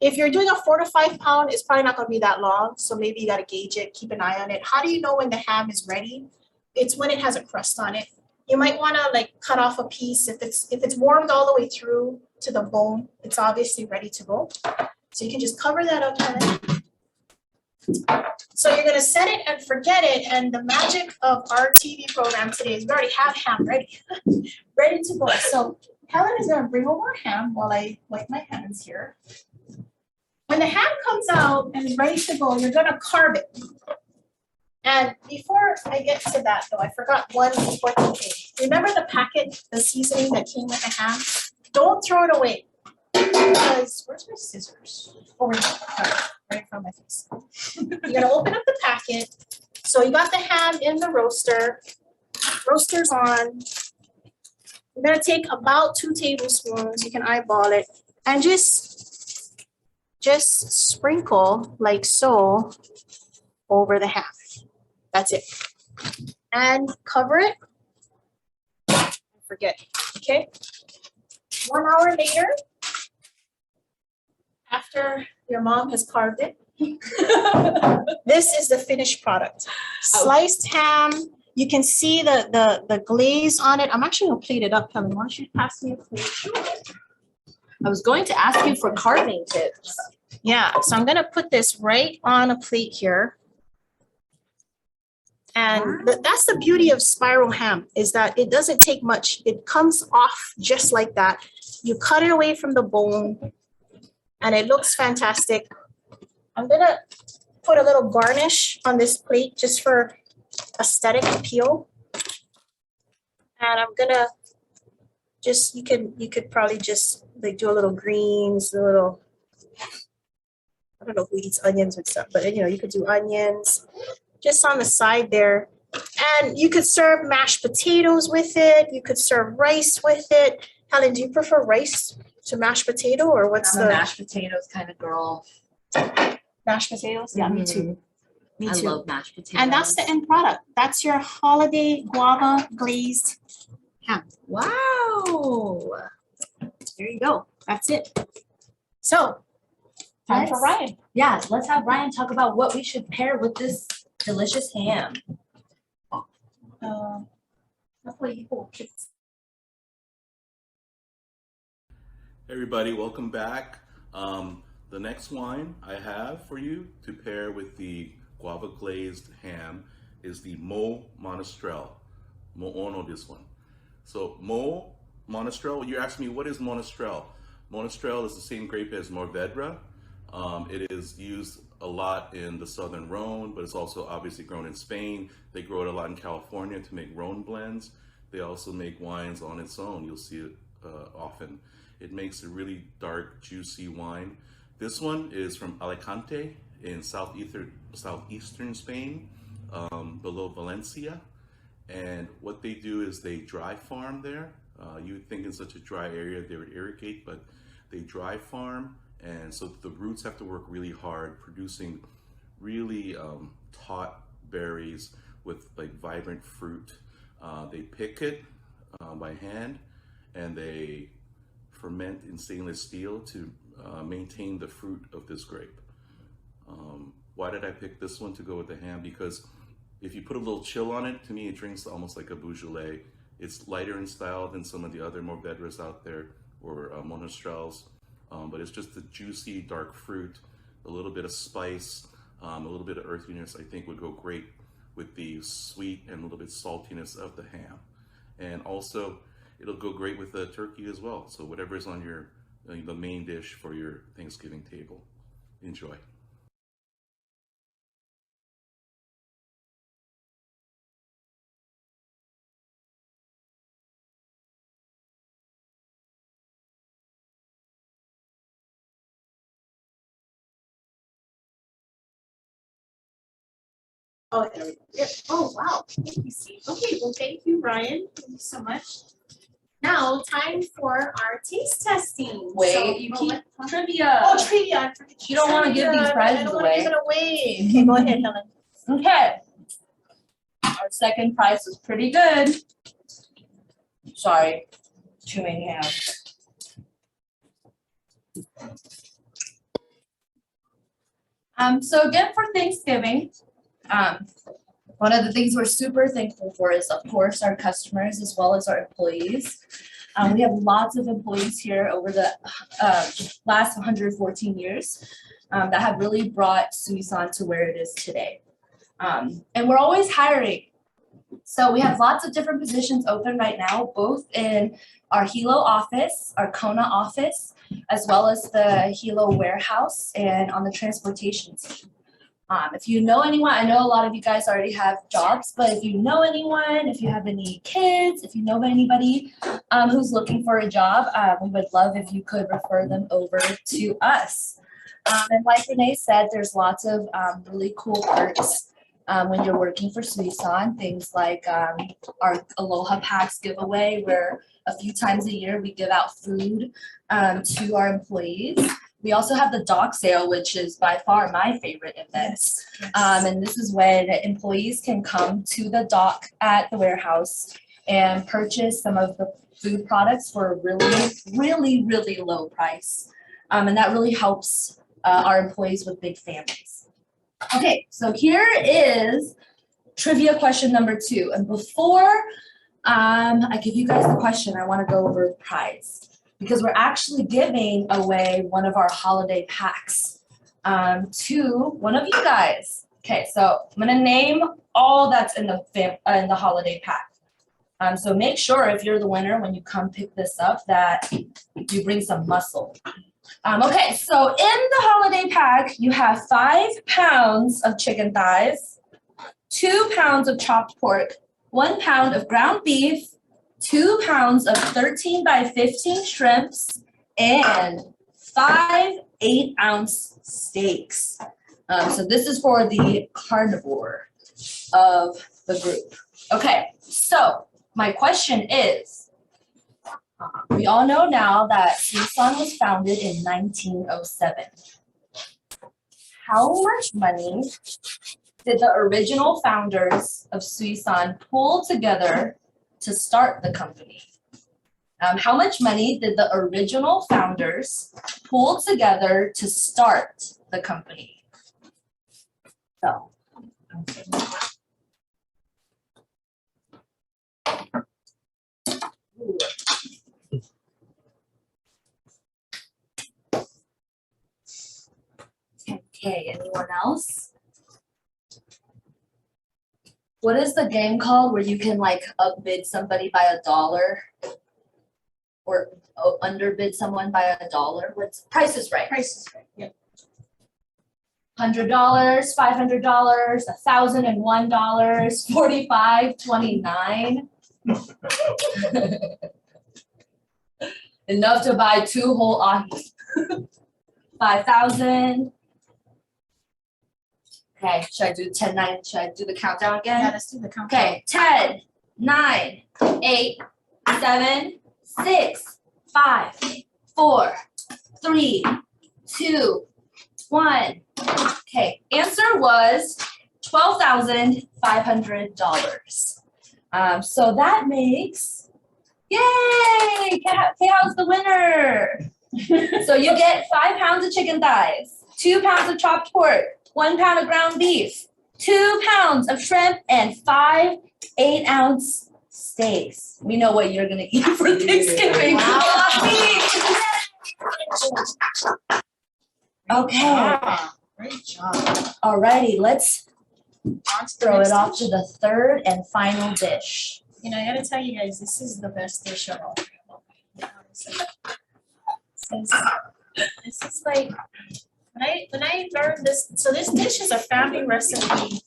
If you're doing a 4 to 5 pound, it's probably not gonna be that long. So maybe you gotta gauge it, keep an eye on it. How do you know when the ham is ready? It's when it has a crust on it. You might wanna like cut off a piece. If it's warmed all the way through to the bone, it's obviously ready to go. So you can just cover that up, Helen. So you're gonna set it and forget it. And the magic of our TV program today is we already have ham ready, ready to go. So Helen is gonna bring over ham while I wipe my hands here. When the ham comes out and is ready to go, you're gonna carve it. And before I get to that though, I forgot one important thing. Remember the packet, the seasoning that came with the ham? Don't throw it away. Because, where's my scissors? Over here, right in front of my face. You're gonna open up the packet. So you got the ham in the roaster. Roaster's on. You're gonna take about 2 tablespoons, you can eyeball it, and just sprinkle like so over the ham. That's it. And cover it. Forget it, okay? 1 hour later, after your mom has carved it, this is the finished product. Sliced ham. You can see the glaze on it. I'm actually gonna plate it up, Helen. Why don't you pass me a plate? I was going to ask you for carving tips. Yeah, so I'm gonna put this right on a plate here. And that's the beauty of spiral ham, is that it doesn't take much. It comes off just like that. You cut it away from the bone and it looks fantastic. I'm gonna put a little garnish on this plate just for aesthetic appeal. And I'm gonna just, you could probably just like do a little greens, a little, I don't know who eats onions with stuff, but you know, you could do onions just on the side there. And you could serve mashed potatoes with it. You could serve rice with it. Helen, do you prefer rice to mashed potato, or what's I'm the a mashed potatoes kind of girl. mashed potatoes? Yeah, me too. Me I too. love mashed potatoes. And that's the end product. That's your holiday guava glazed ham. Wow. There you go. That's it. So, time for Ryan. Yeah, let's have Ryan talk about what we should pair with this delicious ham. Everybody, welcome back. The next wine I have for you to pair with the guava glazed ham is the Monastrelle. Mo this one. So Monastrelle, you're asking me what is Monastrelle? Monastrelle is the same grape as Mourvedre. It is used a lot in the southern Rhone, but it's also obviously grown in Spain. They grow it a lot in California to make Rhone blends. They also make wines on its own. You'll see it often. It makes a really dark, juicy wine. This one is from Alicante in southeastern Spain, below Valencia. And what they do is they dry farm there. You would think in such a dry area they would irrigate, but they dry farm. And so the roots have to work really hard, producing really taut berries with like vibrant fruit. They pick it by hand, and they ferment in stainless steel to maintain the fruit of this grape. Why did I pick this one to go with the ham? Because if you put a little chill on it, to me, it drinks almost like a Beaujolais. It's lighter in style than some of the other Mourvedres out there, or Monastrelles, but it's just the juicy, dark fruit, a little bit of spice, a little bit of earthiness, I think would go great with the sweet and a little bit saltiness of the ham. And also, it'll go great with the turkey as well. So whatever is on your, the main dish for your Thanksgiving table. Enjoy. Oh, there we go. Yep. Oh, wow. Thank you, Steve. Okay, well, thank you, Ryan. Thank you so much. Now, time for our taste testing. Wait, So, you oh, keep what? trivia. Oh, trivia. I forget You don't want to give trivia. these I prizes don't want to away. give it away. Okay, go ahead, Helen. Okay. Our second prize was pretty good. Sorry, chewing ham. So again, for Thanksgiving, one of the things we're super thankful for is, of course, our customers as well as our employees. We have lots of employees here over the last 114 years that have really brought Suisan to where it is today. And we're always hiring. So we have lots of different positions open right now, both in our Hilo office, our Kona office, as well as the Hilo warehouse and on the transportation team. If you know anyone, I know a lot of you guys already have jobs, but if you know anyone, if you have any kids, if you know anybody who's looking for a job, we would love if you could refer them over to us. And like Renee said, there's lots of really cool perks when you're working for Suisan, things like our Aloha Packs giveaway, where a few times a year we give out food to our employees. We also have the dock sale, which is by far my favorite event. And this is when employees can come to the dock at the warehouse and purchase some of the food products for a really low price. And that really helps our employees with big families. Okay, so here is trivia question number 2. And before I give you guys the question, I want to go over the prize, because we're actually giving away one of our holiday packs to one of you guys. Okay, so I'm gonna name all that's in the holiday pack. So make sure if you're the winner when you come pick this up that you bring some muscle. Okay, so in the holiday pack, you have 5 pounds of chicken thighs, 2 pounds of chopped pork, 1 pound of ground beef, 2 pounds of 13 by 15 shrimps, and 5 8-ounce steaks. So this is for the carnivore of the group. Okay, so my question is, we all know now that Suisan was founded in 1907. How much money did the original founders of Suisan pool together to start the company? How much money did the original founders pool together to start the company? So. Okay, anyone else? What is the game called where you can like upbid somebody by $1 or underbid someone by $1? What's Price is Right? Price is Right. Yep. $100, $500, $1,001, $45.29. Enough to buy 2 whole ahis. 5,000. Okay, should I do 10, 9? Should I do the countdown again? Yeah, let's do the countdown. Okay, 10, 9, 8, 7, 6, 5, 4, 3, 2, 1. Okay, answer was $12,500. So that makes, yay! K-How's the winner. So you get 5 pounds of chicken thighs, 2 pounds of chopped pork, 1 pound of ground beef, 2 pounds of shrimp, and 5 8-ounce steaks. We know what you're gonna eat for Thanksgiving. Okay. Great job. Alrighty, let's throw it off to the third and final dish. You know, I gotta tell you guys, this is the best dish of all. This is like when I learned this. So this dish is a family recipe.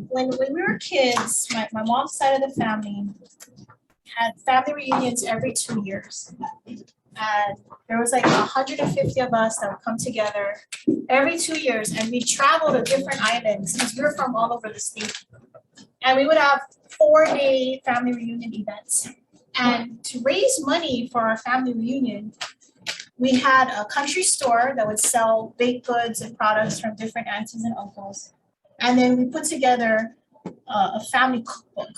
When we were kids, my mom's side of the family had family reunions every 2 years. And there was like 150 of us that would come together every 2 years, and we traveled to different islands because we were from all over the state. And we would have 4-day family reunion events. And to raise money for our family reunion, we had a country store that would sell baked goods and products from different aunties and uncles. And then we put together a family cookbook.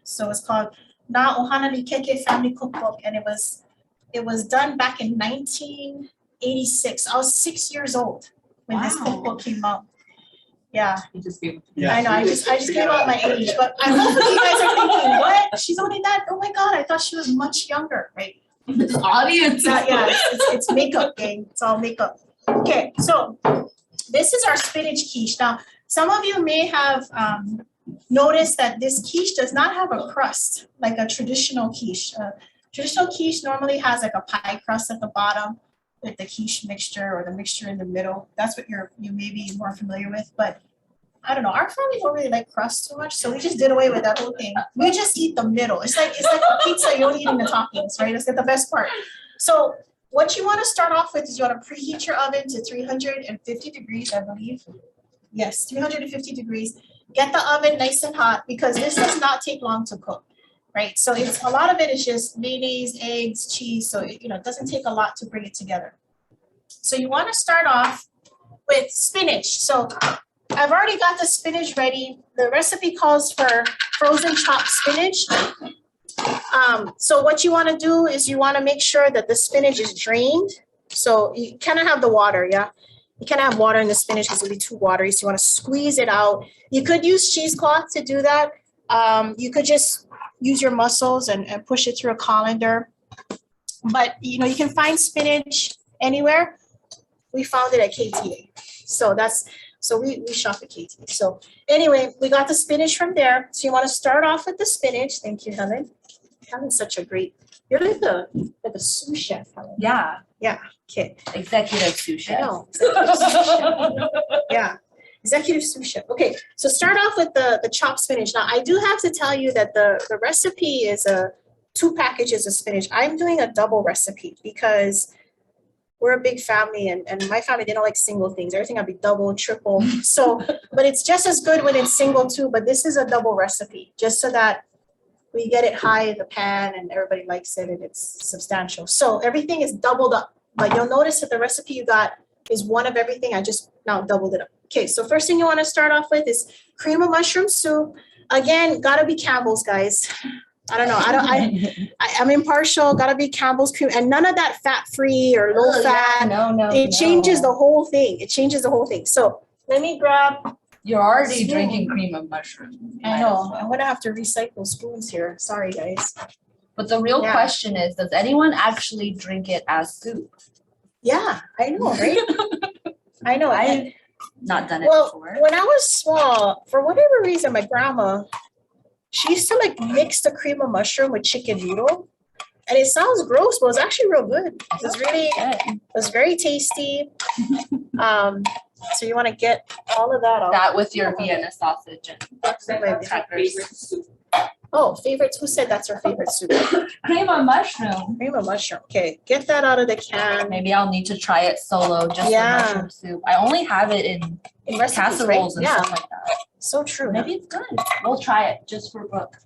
So it's called Na Ohana Keke Family Cookbook, and it was done back in 1986. I was 6 years old when this cookbook came out. Yeah. You just gave I know, I just gave out my age, but I hope you guys are thinking, what? She's only that? Oh my God, I thought she was much younger, right? The audience. Yeah, it's makeup, gang. It's all makeup. Okay, so this is our spinach quiche. Now, some of you may have noticed that this quiche does not have a crust like a traditional quiche. Traditional quiche normally has like a pie crust at the bottom with the quiche mixture or the mixture in the middle. That's what you may be more familiar with, but I don't know. Our family don't really like crust too much, so we just did away with that whole thing. We just eat the middle. It's like a pizza. You're only eating the toppings, right? That's the best part. So what you want to start off with is you want to preheat your oven to 350 degrees, I believe. Yes, 350 degrees. Get the oven nice and hot because this does not take long to cook, right? So it's a lot of it is just mayonnaise, eggs, cheese. So it doesn't take a lot to bring it together. So you want to start off with spinach. So I've already got the spinach ready. The recipe calls for frozen chopped spinach. So what you want to do is you want to make sure that the spinach is drained. So you cannot have the water, yeah? You cannot have water in the spinach because it'll be too watery. So you want to squeeze it out. You could use cheesecloth to do that. You could just use your muscles and push it through a colander. But you can find spinach anywhere. We found it at KTA. So we shop at KT. So anyway, we got the spinach from there. So you want to start off with the spinach. Thank you, Helen. Helen's such a great, you're like a sous chef, Helen. Yeah. Yeah. Okay. Executive sous chef. I know. Executive sous chef. Yeah. Executive sous chef. Okay. So start off with the chopped spinach. Now I do have to tell you that the recipe is 2 packages of spinach. I'm doing a double recipe because we're a big family and my family, they don't like single things. Everything gotta be double, triple. So, but it's just as good when it's single too, but this is a double recipe just so that we get it high in the pan and everybody likes it and it's substantial. So everything is doubled up, but you'll notice that the recipe you got is one of everything. I just now doubled it up. Okay, so first thing you wanna start off with is cream of mushroom soup. Again, gotta be Campbell's, guys. I don't know. I'm impartial. Gotta be Campbell's cream, and none of that fat-free or low-fat. No. It changes the whole thing. It changes the whole thing. So let me grab. You're already drinking cream of mushroom. I know. I'm gonna have to recycle spoons here. Sorry, guys. But the real question is, does anyone actually drink it as soup? Yeah, I know, right? I know. I've not done it before. When I was small, for whatever reason, my grandma, she used to like mix the cream of mushroom with chicken noodle. And it sounds gross, but it was actually real good. It was very tasty. So you want to get all of that off. That with your Vienna sausage and crackers. Oh, favorites. Who said that's her favorite soup? Cream of mushroom. Cream of mushroom. Okay, get that out of the can. Maybe I'll need to try it solo, just for mushroom soup. I only have it in casseroles and stuff like that. So true. Maybe it's good. We'll try it just for Brooke.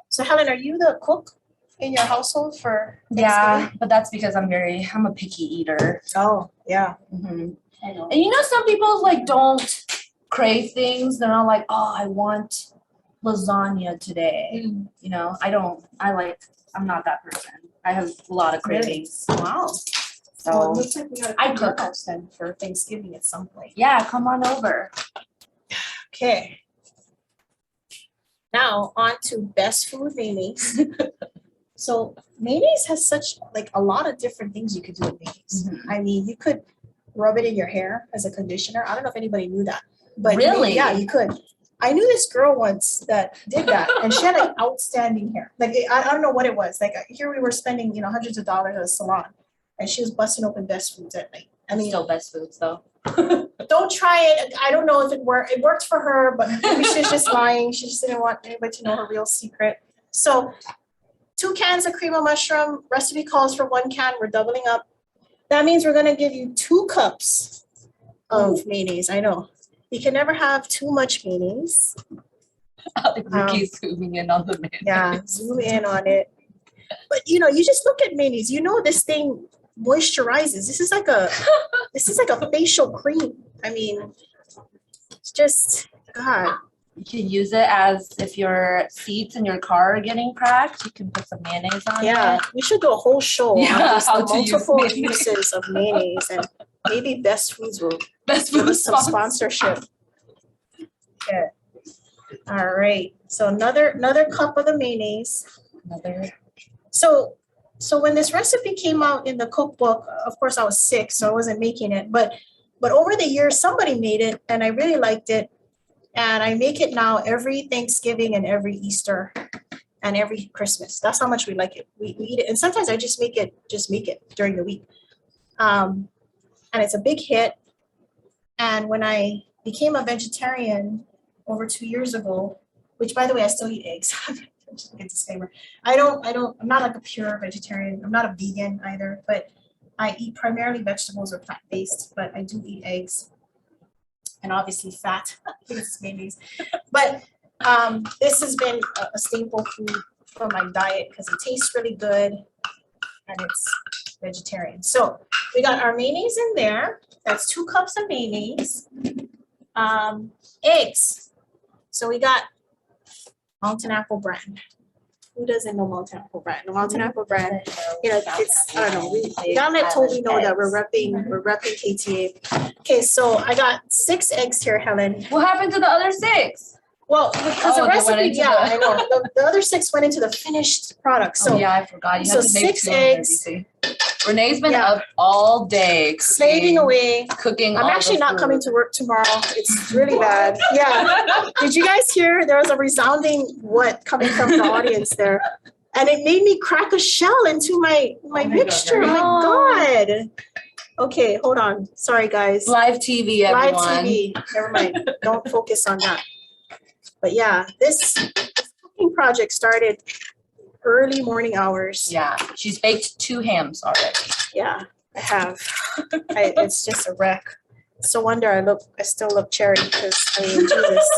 So Helen, are you the cook in your household for Thanksgiving? Yeah, but that's because I'm a picky eater. Oh, yeah. Mm-hmm. I know. And some people like don't crave things. They're not like, oh, I want lasagna today. I'm not that person. I have a lot of cravings. Wow. So looks like we got I a cook cook. then for Thanksgiving at some point. Yeah, come on over. Okay. Now on to best food mayonnaise. So mayonnaise has such like a lot of different things you could do with mayonnaise. I mean, you could rub it in your hair as a conditioner. I don't know if anybody knew that, but Really? yeah, you could. I knew this girl once that did that, and she had like outstanding hair. Like I don't know what it was. Like here we were spending hundreds of dollars at a salon, and she was busting open best foods at night. I mean, Still best foods though. don't try it. I don't know if it worked. It worked for her, but maybe she's just lying. She just didn't want anybody to know her real secret. So 2 cans of cream of mushroom. Recipe calls for 1 can. We're doubling up. That means we're gonna give you 2 cups of mayonnaise. I know. You can never have too much mayonnaise. Ricky's zooming in on the mayonnaise. Yeah, zoom in on it. But you just look at mayonnaise. This thing moisturizes. This is like a facial cream. I mean, it's just God. You can use it as if your seats in your car are getting cracked, you can put some mayonnaise on Yeah, it. we should do a whole show on just how the to use multiple mayonnaise. uses of mayonnaise, and maybe Best Foods will Best give food us some sponsorship. Okay. All right. So another cup of the mayonnaise. So when this recipe came out in the cookbook, of course I was sick, so I wasn't making it. But over the years, somebody made it, and I really liked it. And I make it now every Thanksgiving and every Easter and every Christmas. That's how much we like it. We eat it, and sometimes I just make it during the week. And it's a big hit. And when I became a vegetarian over 2 years ago, which by the way I still eat eggs. Just a disclaimer. I'm not like a pure vegetarian. I'm not a vegan either, but I eat primarily vegetables or plant-based, but I do eat eggs. And obviously fat, it's mayonnaise. But this has been a staple food for my diet because it tastes really good and it's vegetarian. So we got our mayonnaise in there. That's 2 cups of mayonnaise. Eggs. So we got Mountain Apple brand. Who doesn't know Mountain Apple brand? The Mountain Apple brand, it's, I don't know. Donnet told me no that we're repping KTA. Okay, so I got 6 eggs here, Helen. What happened to the other 6? Well, because the recipe, I know. The other 6 went into the finished product. So yeah, I forgot. You have to make 6 eggs. Renee's been up all day slaving away, cooking. I'm actually not coming to work tomorrow. It's really bad. Yeah. Did you guys hear? There was a resounding what coming from the audience there, and it made me crack a shell into my mixture. Oh my God. Okay, hold on. Sorry, guys. Live TV, everyone. Live TV. Never mind. Don't focus on that. But yeah, this cooking project started early morning hours. Yeah, she's baked 2 hams already. Yeah, I have. It's just a wreck. It's no wonder I still look cherry because I mean, Jesus.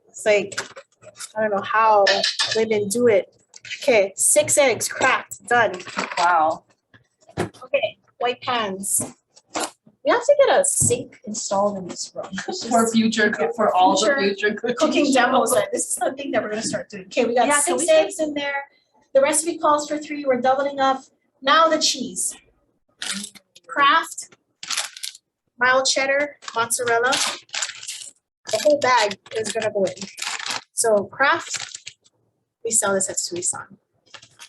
It's like, I don't know how women do it. Okay, 6 eggs cracked, done. Wow. Okay, white pans. We have to get a sink installed in this room. For future, for all the future cooking demos. This is the thing that we're gonna start doing. Okay, we got 6 eggs in there. The recipe calls for 3. We're doubling up. Now the cheese. Kraft, mild cheddar, mozzarella. The whole bag is gonna go in. So Kraft, we sell this at Suisan.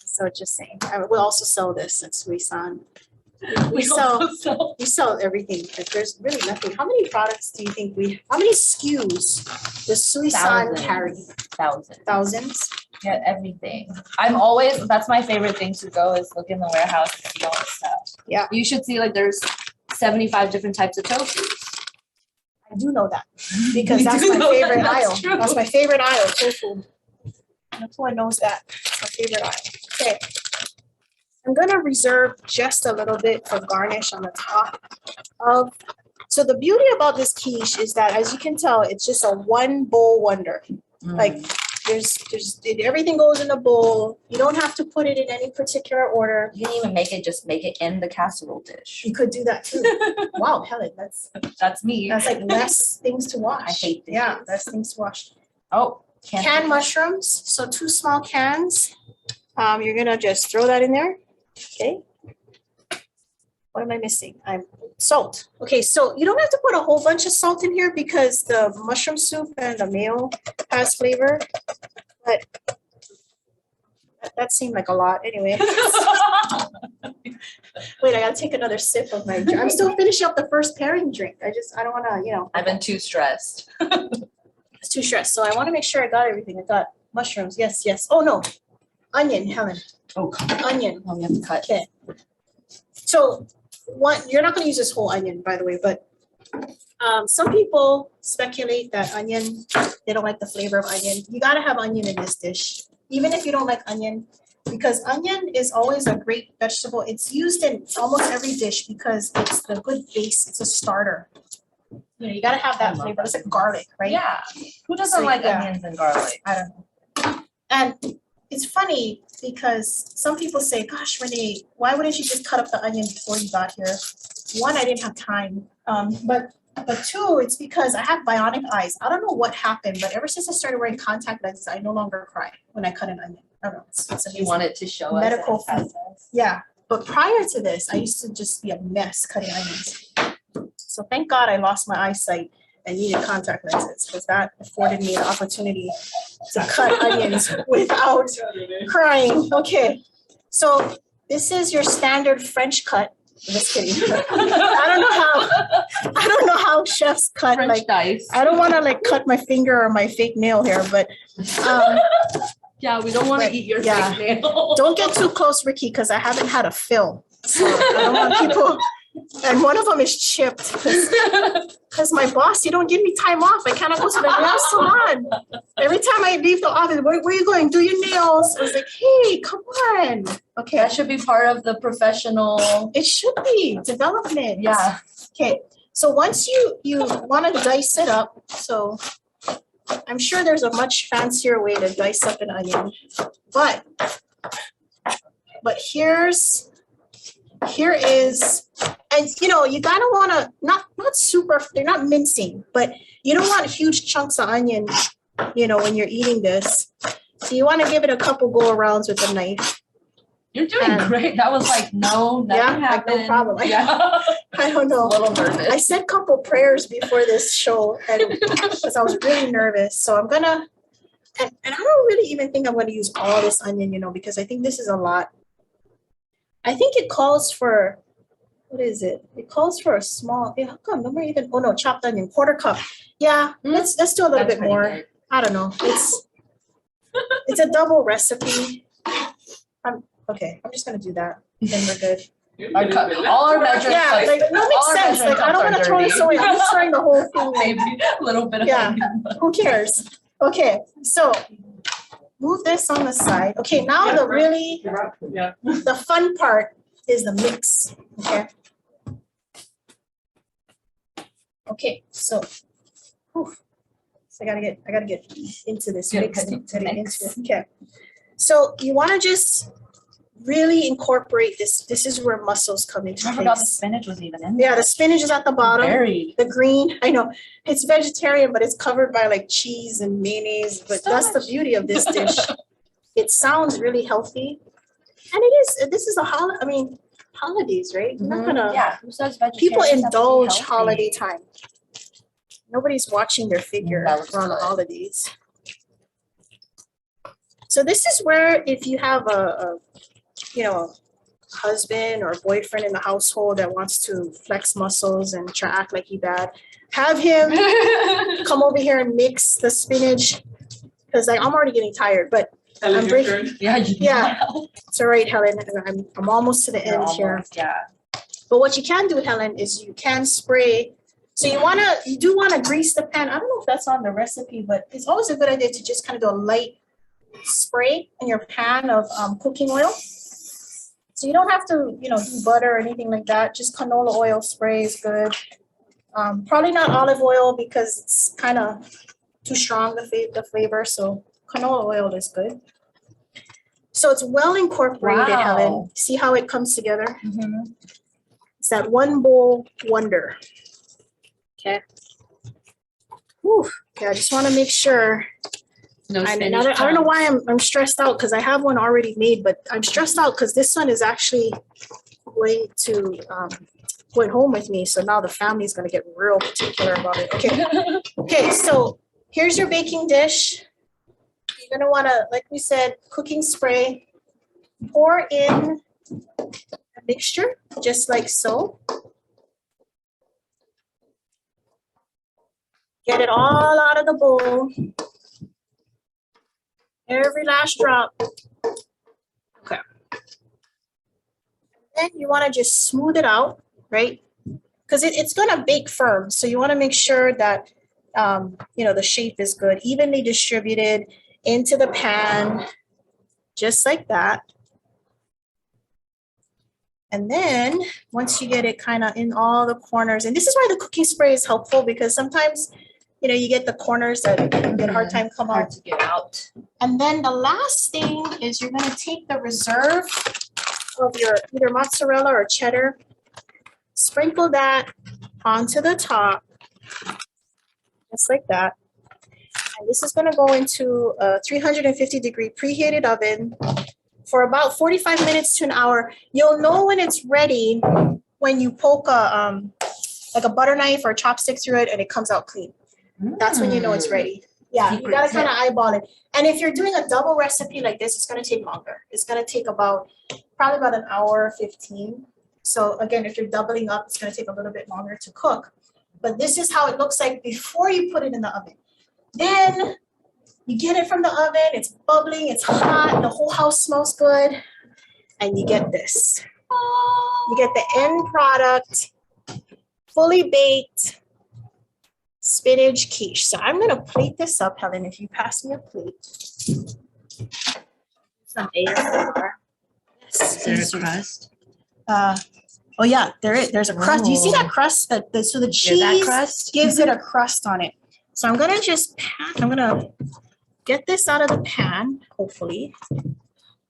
So just saying, we'll also sell this at Suisan. We sell everything. There's really nothing. How many products do you think how many SKUs does Suisan carry? Thousands? Yeah, everything. That's my favorite thing to go is look in the warehouse and see all the stuff. Yeah. You should see there's 75 different types of tofu. I do know that because that's my favorite aisle. That's my favorite aisle, tofu. Everyone knows that. It's my favorite aisle. Okay. I'm gonna reserve just a little bit for garnish on the top of. So the beauty about this quiche is that, as you can tell, it's just a 1 bowl wonder. Like there's everything goes in a bowl. You don't have to put it in any particular order. You can even make it in the casserole dish. You could do that too. Wow, Helen, that's me. That's like less things to wash. I hate dishes. Yeah, less things to wash. Oh, canned mushrooms. So 2 small cans. You're gonna just throw that in there. Okay. What am I missing? I'm salt. Okay, so you don't have to put a whole bunch of salt in here because the mushroom soup and the mayo has flavor, but that seemed like a lot anyway. Wait, I gotta take another sip of my drink. I'm still finishing up the first pairing drink. I don't wanna, I've been too stressed. it's too stressed. So I wanna make sure I got everything. I got mushrooms, yes. Oh no, onion, Helen. Oh, onion. Oh, we have to cut. Okay. So you're not gonna use this whole onion, by the way, but some people speculate that onion, they don't like the flavor of onion. You gotta have onion in this dish, even if you don't like onion, because onion is always a great vegetable. It's used in almost every dish because it's the good base. It's a starter. You gotta have that flavor. It's like garlic, right? Yeah. Who doesn't like onions and garlic? I don't know. And it's funny because some people say, gosh, Renee, why wouldn't you just cut up the onion before you got here? One, I didn't have time. But two, it's because I have bionic eyes. I don't know what happened, but ever since I started wearing contact lenses, I no longer cry when I cut an onion. I don't know. It's amazing. You wanted to show us medical that food. Yeah. But prior to this, I used to just be a mess cutting onions. So thank God I lost my eyesight and needed contact lenses because that afforded me the opportunity to cut onions without crying. Okay, so this is your standard French cut. Just kidding. I don't know how chefs cut French like dice. I don't want to like cut my finger or my fake nail here, but yeah, we don't want to eat your fake nail. Don't get too close, Ricky, because I haven't had a fill. So I don't want people. And one of them is chipped because my boss, you don't give me time off. I cannot go to the nail salon. Every time I leave the office, where are you going? Do your nails. I was like, hey, come on. Okay. That should be part of the professional. It should be development. Yeah. Okay. So once you want to dice it up, so I'm sure there's a much fancier way to dice up an onion, but here is, and you gotta wanna not super, they're not mincing, but you don't want huge chunks of onion, when you're eating this. So you want to give it a couple go arounds with a knife. You're doing great. That was like, no, nothing happened. No problem. Yeah. I don't know. A little nervous. I said a couple prayers before this show and because I was really nervous. So I'm gonna, and I don't really even think I'm gonna use all this onion, because I think this is a lot. I think it calls for, what is it? It calls for a small, how come? No more even, oh no, chopped onion, quarter cup. Yeah, let's do a little bit more. Good. I don't know. It's a double recipe. Okay, I'm just gonna do that. Then we're good. All our measures. Yeah, like that makes sense. Like I don't want to throw this away. I'm just throwing the whole thing. Maybe a little bit of onion. Who cares? Okay, so move this on the side. Okay, now the fun part is the mix. Okay, so I gotta get into this mix. Okay, so you want to just really incorporate this. This is where mussels come into place. I forgot the spinach was even in there. Yeah, the spinach is at the bottom. Buried. The green, I know it's vegetarian, but it's covered by like cheese and mayonnaise. But that's the beauty of this dish. It sounds really healthy, and it is. This is holidays, right? You're not gonna. Who says vegetarian? People indulge holiday time. Nobody's watching their figure around the holidays. So this is where if you have a husband or boyfriend in the household that wants to flex muscles and try to act like he bad, have him come over here and mix the spinach because I'm already getting tired, but I'm breaking. Yeah, it's all right, Helen. I'm almost to the end here. Yeah. But what you can do, Helen, is you can spray. So you do want to grease the pan. I don't know if that's on the recipe, but it's always a good idea to just kind of do a light spray in your pan of cooking oil. So you don't have to, do butter or anything like that. Just canola oil spray is good. Probably not olive oil because it's kind of too strong, the flavor. So canola oil is good. So it's well incorporated, Helen. See how it comes together? Mm-hmm. It's that one bowl wonder. Okay. Whew. Okay, I just want to make sure. I don't know why I'm stressed out because I have one already made, but I'm stressed out because this one is actually going home with me. So now the family's gonna get real particular about it. Okay. Okay, so here's your baking dish. You're gonna wanna, like we said, cooking spray, pour in a mixture, just like so. Get it all out of the bowl. Every last drop. Okay. Then you wanna just smooth it out, right? Because it's gonna bake firm. So you wanna make sure that the shape is good, evenly distributed into the pan, just like that. And then once you get it kind of in all the corners, and this is why the cooking spray is helpful, because sometimes, you get the corners that get a hard time come out. Hard to get out. And then the last thing is you're gonna take the reserve of your either mozzarella or cheddar, sprinkle that onto the top, just like that. And this is gonna go into a 350-degree preheated oven for about 45 minutes to an hour. You'll know when it's ready when you poke like a butter knife or a chopstick through it and it comes out clean. That's when you know it's ready. Yeah, you gotta kind of eyeball it. And if you're doing a double recipe like this, it's gonna take longer. It's gonna take probably about an hour 15. So again, if you're doubling up, it's gonna take a little bit longer to cook. But this is how it looks like before you put it in the oven. Then you get it from the oven, it's bubbling, it's hot, the whole house smells good, and you get this. You get the end product, fully baked spinach quiche. So I'm gonna plate this up, Helen, if you pass me a plate. Some ASMR. Yes. Is there a crust? Oh yeah, there's a crust. Do you see that crust? So the cheese crust? gives it a crust on it. So I'm gonna get this out of the pan, hopefully.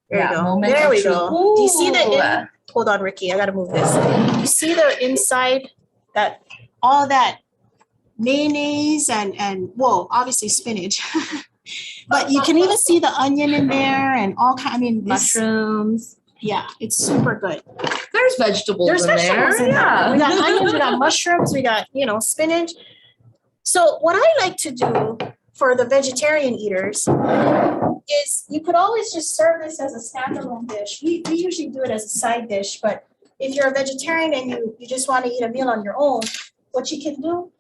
There you go. There we go. Do you see the hold on, Ricky, I gotta move this. You see the inside, that all that mayonnaise and well, obviously spinach. But you can even see the onion in there and all Mushrooms. Yeah, it's super good. There's vegetables in there. Yeah. We got onions, we got mushrooms, we got, spinach. So what I like to do for the vegetarian eaters is you could always just serve this as a standalone dish. We usually do it as a side dish, but if you're a vegetarian and you just want to eat a meal on your own, what you can do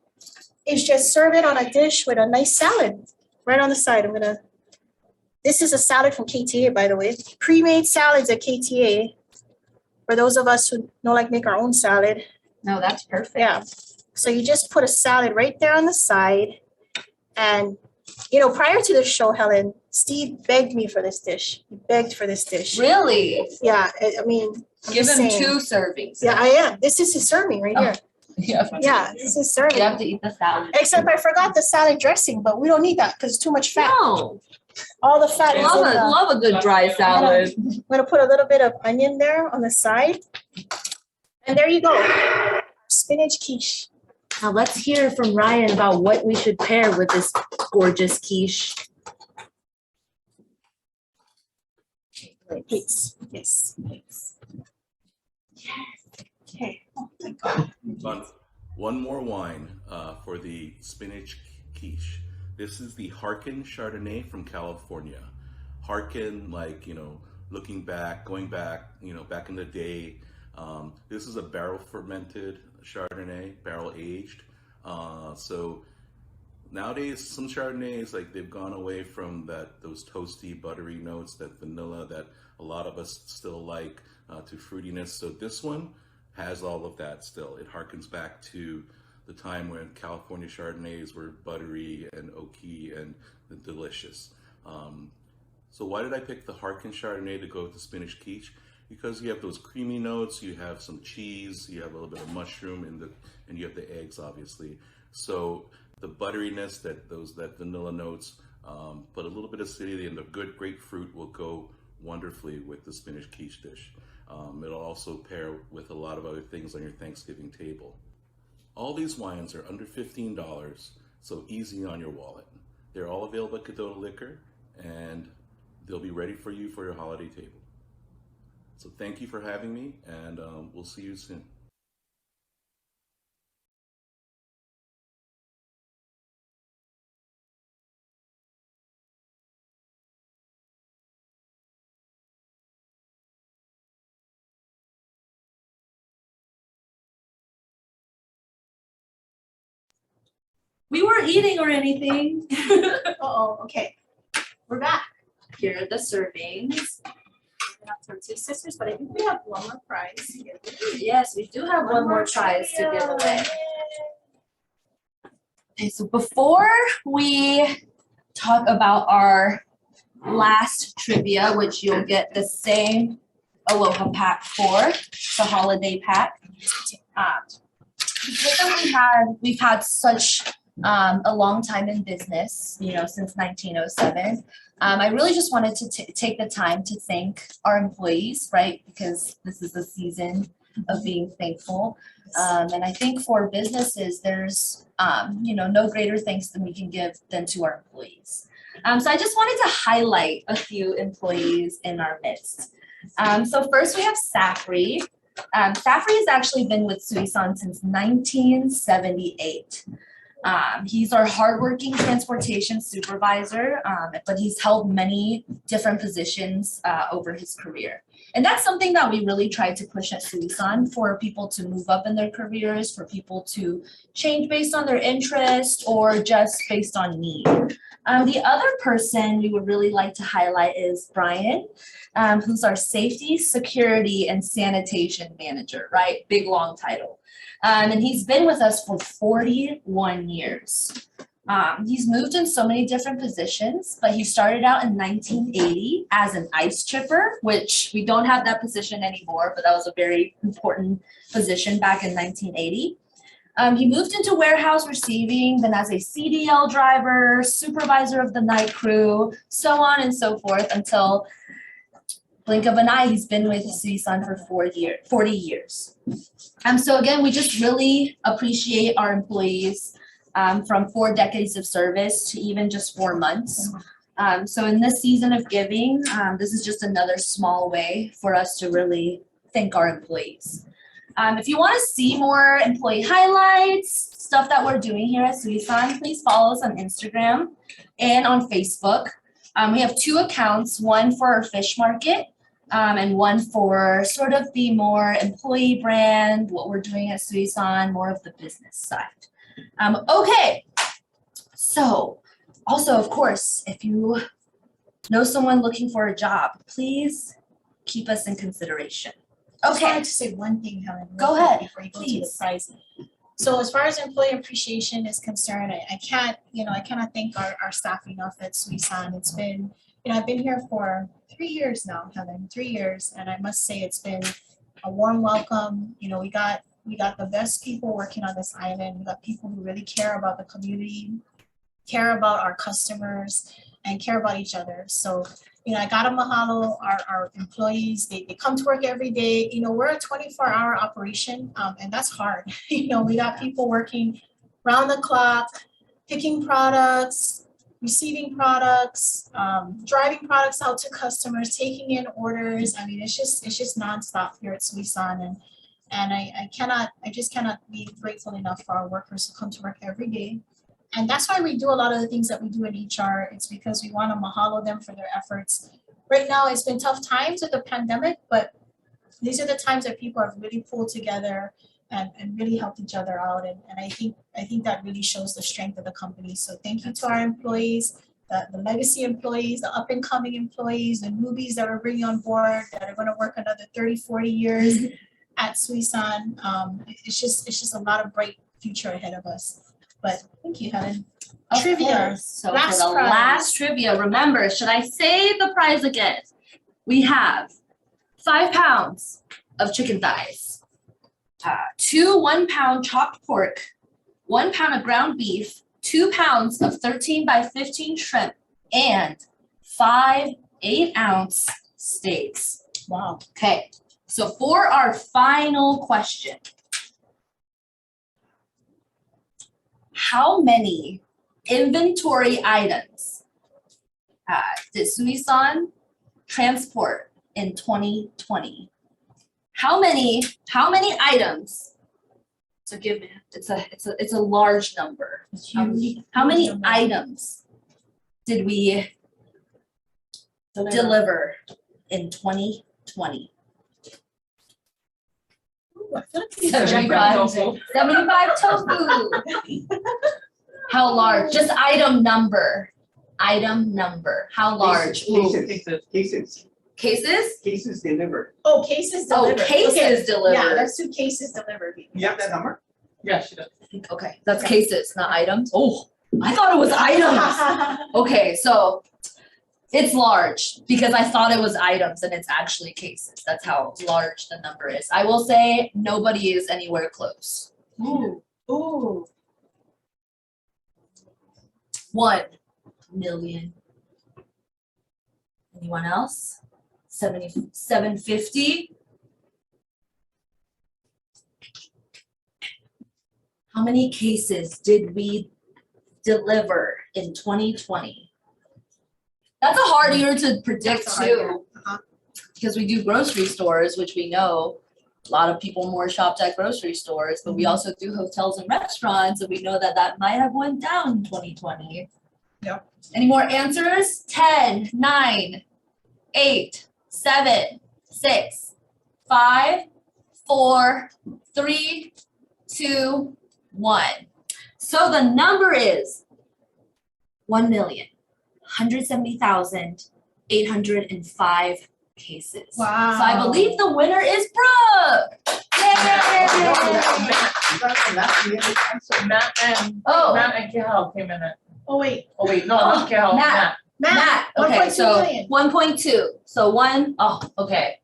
is just serve it on a dish with a nice salad right on the side. This is a salad from KTA, by the way. Pre-made salads at KTA. For those of us who don't like make our own salad. No, that's perfect. Yeah. So you just put a salad right there on the side. And, prior to the show, Helen, Steve begged me for this dish. He begged for this dish. Really? Yeah. Give him 2 servings. Yeah, I am. This is his serving right here. Yeah, this is serving. You have to eat the salad. Except I forgot the salad dressing, but we don't need that because it's too much fat. No. All the fat is in the, love a good dry salad. I'm gonna put a little bit of onion there on the side. And there you go. Spinach quiche. Now let's hear from Ryan about what we should pair with this gorgeous quiche. Please. Yes. Please. Yes. Okay. Oh my God. One more wine for the spinach quiche. This is the Harkin Chardonnay from California. Harkin, looking back, going back, back in the day. This is a barrel fermented Chardonnay, barrel aged. So nowadays, some Chardonnays, they've gone away from those toasty, buttery notes, that vanilla that a lot of us still like, to fruitiness. So this one has all of that still. It harkens back to the time when California Chardonnays were buttery and oaky and delicious. So why did I pick the Harkin Chardonnay to go with the spinach quiche? Because you have those creamy notes, you have some cheese, you have a little bit of mushroom, and you have the eggs, obviously. So the butteriness, that vanilla notes, but a little bit of acidity and the good grapefruit will go wonderfully with the spinach quiche dish. It'll also pair with a lot of other things on your Thanksgiving table. All these wines are under $15, so easy on your wallet. They're all available at Kadota Liquor, and they'll be ready for you for your holiday table. So thank you for having me, and we'll see you soon. We weren't eating or anything. Uh-oh, okay. We're back. Here are the servings. We're not for two sisters, but I think we have one more prize to give away. Yes, we do have one more prize to give away. Okay, so before we talk about our last trivia, which you'll get the same Aloha pack for, the holiday pack. Because we've had such a long time in business, you know, since 1907. I really just wanted to take the time to thank our employees, right? Because this is the season of being thankful. And I think for businesses, there's, you know, no greater thanks than we can give than to our employees. So I just wanted to highlight a few employees in our midst. So first we have Safri. Safri has actually been with Suisan since 1978. He's our hardworking transportation supervisor, but he's held many different positions over his career. And that's something that we really try to push at Suisan, for people to move up in their careers, for people to change based on their interest or just based on need. The other person we would really like to highlight is Brian, who's our safety, security, and sanitation manager, right? Big, long title. And he's been with us for 41 years. He's moved in so many different positions, but he started out in 1980 as an ice chipper, which we don't have that position anymore, but that was a very important position back in 1980. He moved into warehouse receiving, then as a CDL driver, supervisor of the night crew, so on and so forth, until blink of an eye, he's been with Suisan for 40 years. So again, we just really appreciate our employees, from 4 decades of service to even just 4 months. So in this season of giving, this is just another small way for us to really thank our employees. If you want to see more employee highlights, stuff that we're doing here at Suisan, please follow us on Instagram and on Facebook. We have 2 accounts, one for our fish market, and one for sort of the more employee brand, what we're doing at Suisan, more of the business side. Okay, so also, of course, if you know someone looking for a job, please keep us in consideration. I just Okay, wanted to say one thing, Helen. real Go quick ahead, Before you go to the please. prize. So as far as employee appreciation is concerned, I can't, I cannot thank our staff enough at Suisan. It's been, I've been here for 3 years now, Helen, 3 years, and I must say it's been a warm welcome. We got the best people working on this island. We got people who really care about the community, care about our customers, and care about each other. So, I gotta mahalo our employees. They come to work every day. We're a 24-hour operation, and that's hard. We got people working round the clock, picking products, receiving products, driving products out to customers, taking in orders. I mean, it's just nonstop here at Suisan, and I just cannot be grateful enough for our workers who come to work every day. And that's why we do a lot of the things that we do in HR. It's because we want to mahalo them for their efforts. Right now, it's been tough times with the pandemic, but these are the times that people have really pulled together and really helped each other out. And I think that really shows the strength of the company. So thank you to our employees, the legacy employees, the up and coming employees, the newbies that we're bringing on board that are going to work another 30, 40 years at Suisan. It's just a lot of bright future ahead of us. But thank you, Helen. Of Trivia. course. So Last for the prize. last trivia, remember, should I say the prize again? We have 5 pounds of chicken thighs, 2 1-pound chopped pork, 1 pound of ground beef, 2 pounds of 13 by 15 shrimp, and 5 8-ounce steaks. Wow. Okay, so for our final question, how many inventory items did Suisan transport in 2020? How many items? So give me, it's a large number. How many items did we deliver in 2020? Ooh, I feel like these are 75 tofu. How large? Just item number. Item number. How large? Cases. Cases? Cases delivered. Oh, cases Oh, delivered. cases Okay. delivered. Yeah, let's do cases delivered. You have that number? Yeah, she does. Okay, that's cases, not items. Oh, I thought it was items. Okay, so it's large because I thought it was items and it's actually cases. That's how large the number is. I will say nobody is anywhere close. Ooh. Ooh. 1 million. Anyone else? 750. How many cases did we deliver in 2020? That's a hard year to predict That's a hard year. too. Because we do grocery stores, which we know a lot of people more shopped at grocery stores, but we also do hotels and restaurants, and we know that that might have went down in 2020. Yep. Any more answers? 10, 9, 8, 7, 6, 5, 4, 3, 2, 1. So the number is 1,170,805 cases. Wow. So I believe the winner is Brooke. Yay! Matt and Oh. Matt and Kihao came in at. Oh, wait. Oh wait, no, not Kihao. Matt. Matt, okay, 1.2 so million. 1.2. So one, oh, okay.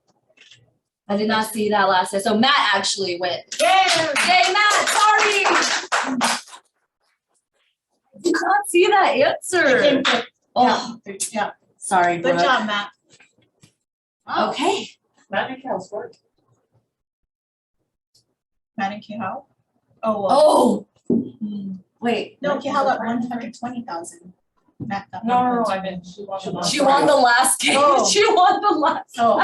I did not see that last time. So Matt actually went. Yay, Matt, sorry. I did not see that answer. It came quick. Oh, Yeah. sorry, Good Brooke. job, Matt. Wow. Okay. Matt and Kihao scored. Matt and Kihao? Oh, well. Oh. Wait. No, Kihao got 120,000. Matt got No, 1.2. I mean, she won. She won the last game. Oh. She won the last. Oh.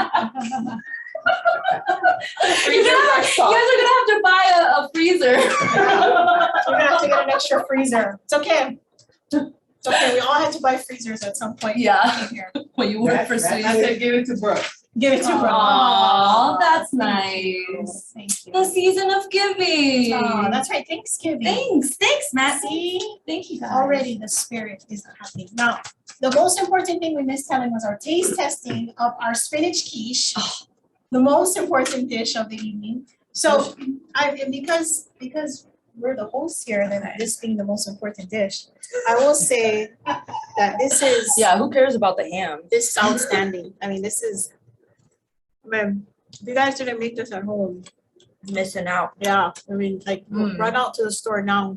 You guys are gonna have to buy a freezer. We're gonna have to get an extra freezer. It's okay. It's okay. We all had to buy freezers at some point. Yeah. Here. When you work for I Suisan. said give it to Brooke. Give it to Brooke. Aw, that's nice. Thank you. The season of giving. Oh, that's right. Thanksgiving. Thanks, Matt. See? Thank you guys. Already the spirit is happening. Now, the most important thing we missed telling was our taste testing of our spinach quiche. The most important dish of the evening. So because we're the hosts here, then this being the most important dish, I will say that this is who cares about the ham? this is outstanding. I mean, this is, man, if you guys didn't make this at home, Missing out. yeah, I mean, like run out to the store now.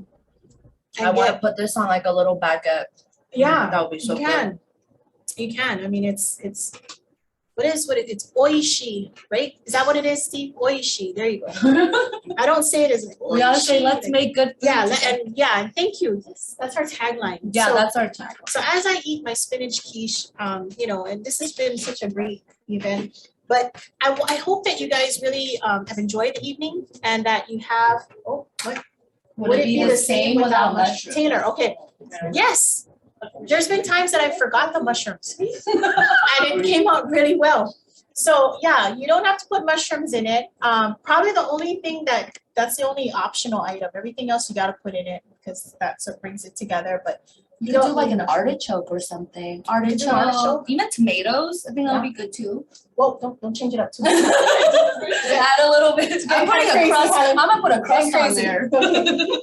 I And want to get, put this on like a little baguette. yeah, That would be so you can. You can. I mean, it's it's oishi, right? Is that what it is, Steve? Oishi. There you go. good. I don't say it as We gotta say, oishi, let's like- make good food. Yeah, and thank you. That's our tagline. Yeah, So- that's our tagline. So as I eat my spinach quiche, and this has been such a great event, but I hope that you guys really have enjoyed the evening and that you have, what? Would it be the same without mushrooms? Taylor, okay. Yes. There's been times that I forgot the mushrooms and it came out really well. So yeah, you don't have to put mushrooms in it. Probably the only thing that's the only optional item. Everything else you gotta put in it because that's what brings it together, but You don't could do like need an mushrooms. artichoke or something. could do Artichoke. artichoke. Even tomatoes. I think that would be good too. Whoa, don't change it up too much. Add a little bit. I'm putting a crazy, crust. Helen. I'm gonna put a crust on Crazy. there.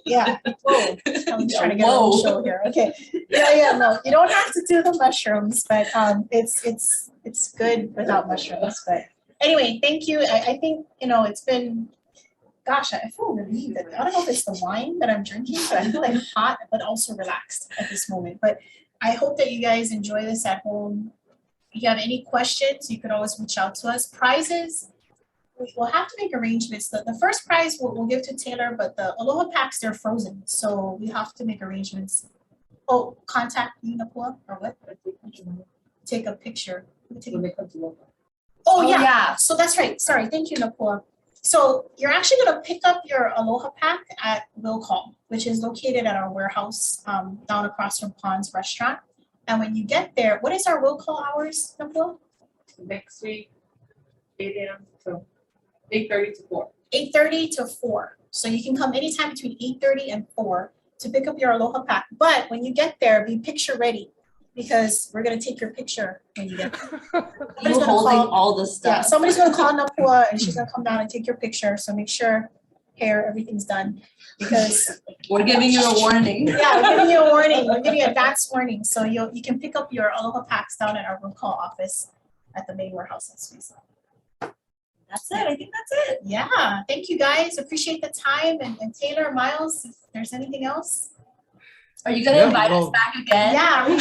Yeah. Whoa. I'm just trying to get a little show here. Okay. Yeah, no, you don't have to do the mushrooms, but it's good without mushrooms. But anyway, thank you. I think it's been. Gosh, I feel relieved. I don't know if it's the wine that I'm drinking, but I feel like hot but also relaxed at this moment. But I hope that you guys enjoy this at home. If you have any questions, you could always reach out to us. Prizes, we'll have to make arrangements. The first prize we'll give to Taylor, but the Aloha packs, they're frozen. So we have to make arrangements. Oh, contact me, Nakua, or what? Take a picture. Oh, Oh, yeah. yeah. So that's right. Sorry. Thank you, Napua. So you're actually going to pick up your Aloha Pack at Will Call, which is located at our warehouse down across from Pond's Restaurant. And when you get there, what is our Will Call hours, Napua? Next week, 8 a.m. to 8:30 to 4. 8:30 to 4. So you can come anytime between 8:30 and 4 to pick up your Aloha Pack. But when you get there, be picture ready because we're going to take your picture when you get there. You holding all the Yeah, stuff. somebody's going to call Napua and she's going to come down and take your picture. So make sure hair, everything's done because We're giving you a warning. yeah, we're giving you a warning. We're giving you advance warning. So you can pick up your Aloha Packs down at our roll call office at the main warehouse in Suisan. That's it. I think that's it. Yeah, thank you guys. Appreciate the time. And Taylor, Miles, if there's anything else. Are you gonna Yeah, invite us well- back again? Yeah. are we-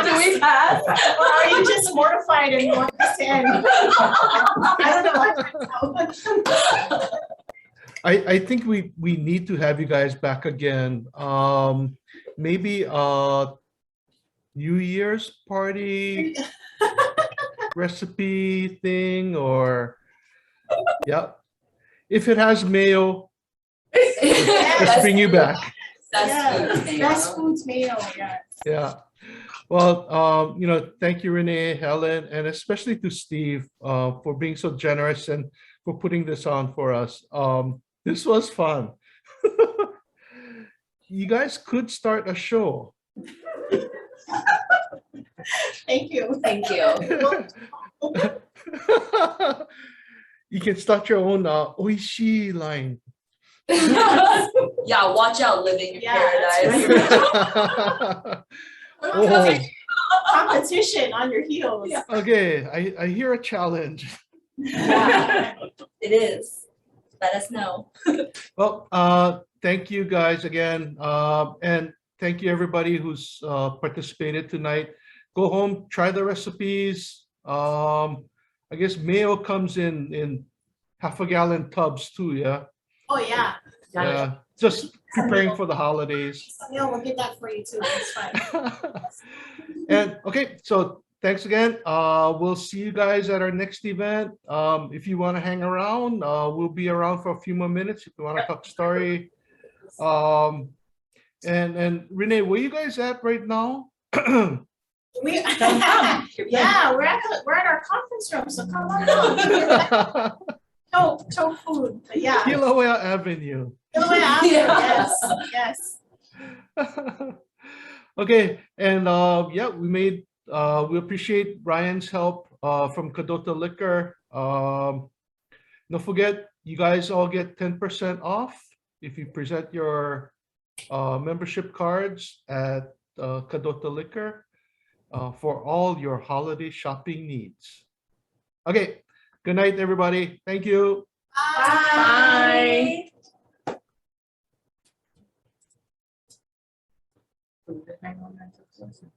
Do we pass? Or are you just mortified and want this to end? I don't know. I think we need to have you guys back again. Maybe New Year's party recipe thing or yeah. If it has mayo, let's bring you back. Best foods mayo, yeah. Yeah. Well, thank you, Renee, Helen, and especially to Steve for being so generous and for putting this on for us. This was fun. You guys could start a show. Thank you. Thank you. You can start your own oishi line. Yeah, watch out, living in paradise. Oh, Competition on your heels. okay, I hear a challenge. Yeah, it is. Let us know. Well, thank you guys again. And thank you everybody who's participated tonight. Go home, try the recipes. I guess mayo comes in half a gallon tubs too, yeah? Oh, yeah. Yeah, just preparing for the holidays. Yeah, we'll get that for you too. It's fine. And okay, so thanks again. We'll see you guys at our next event. If you want to hang around, we'll be around for a few more minutes if you want to talk story. And Renee, where you guys at right now? We, yeah, we're at our conference room, so come on down. Toe food, but yeah. Kilauea Avenue. Kilauea Avenue, yes. Okay, and yeah, we appreciate Ryan's help from Kadota Liquor. Don't forget, you guys all get 10% off if you present your membership cards at Kadota Liquor for all your holiday shopping needs. Okay, good night, everybody. Thank you. Bye. Bye.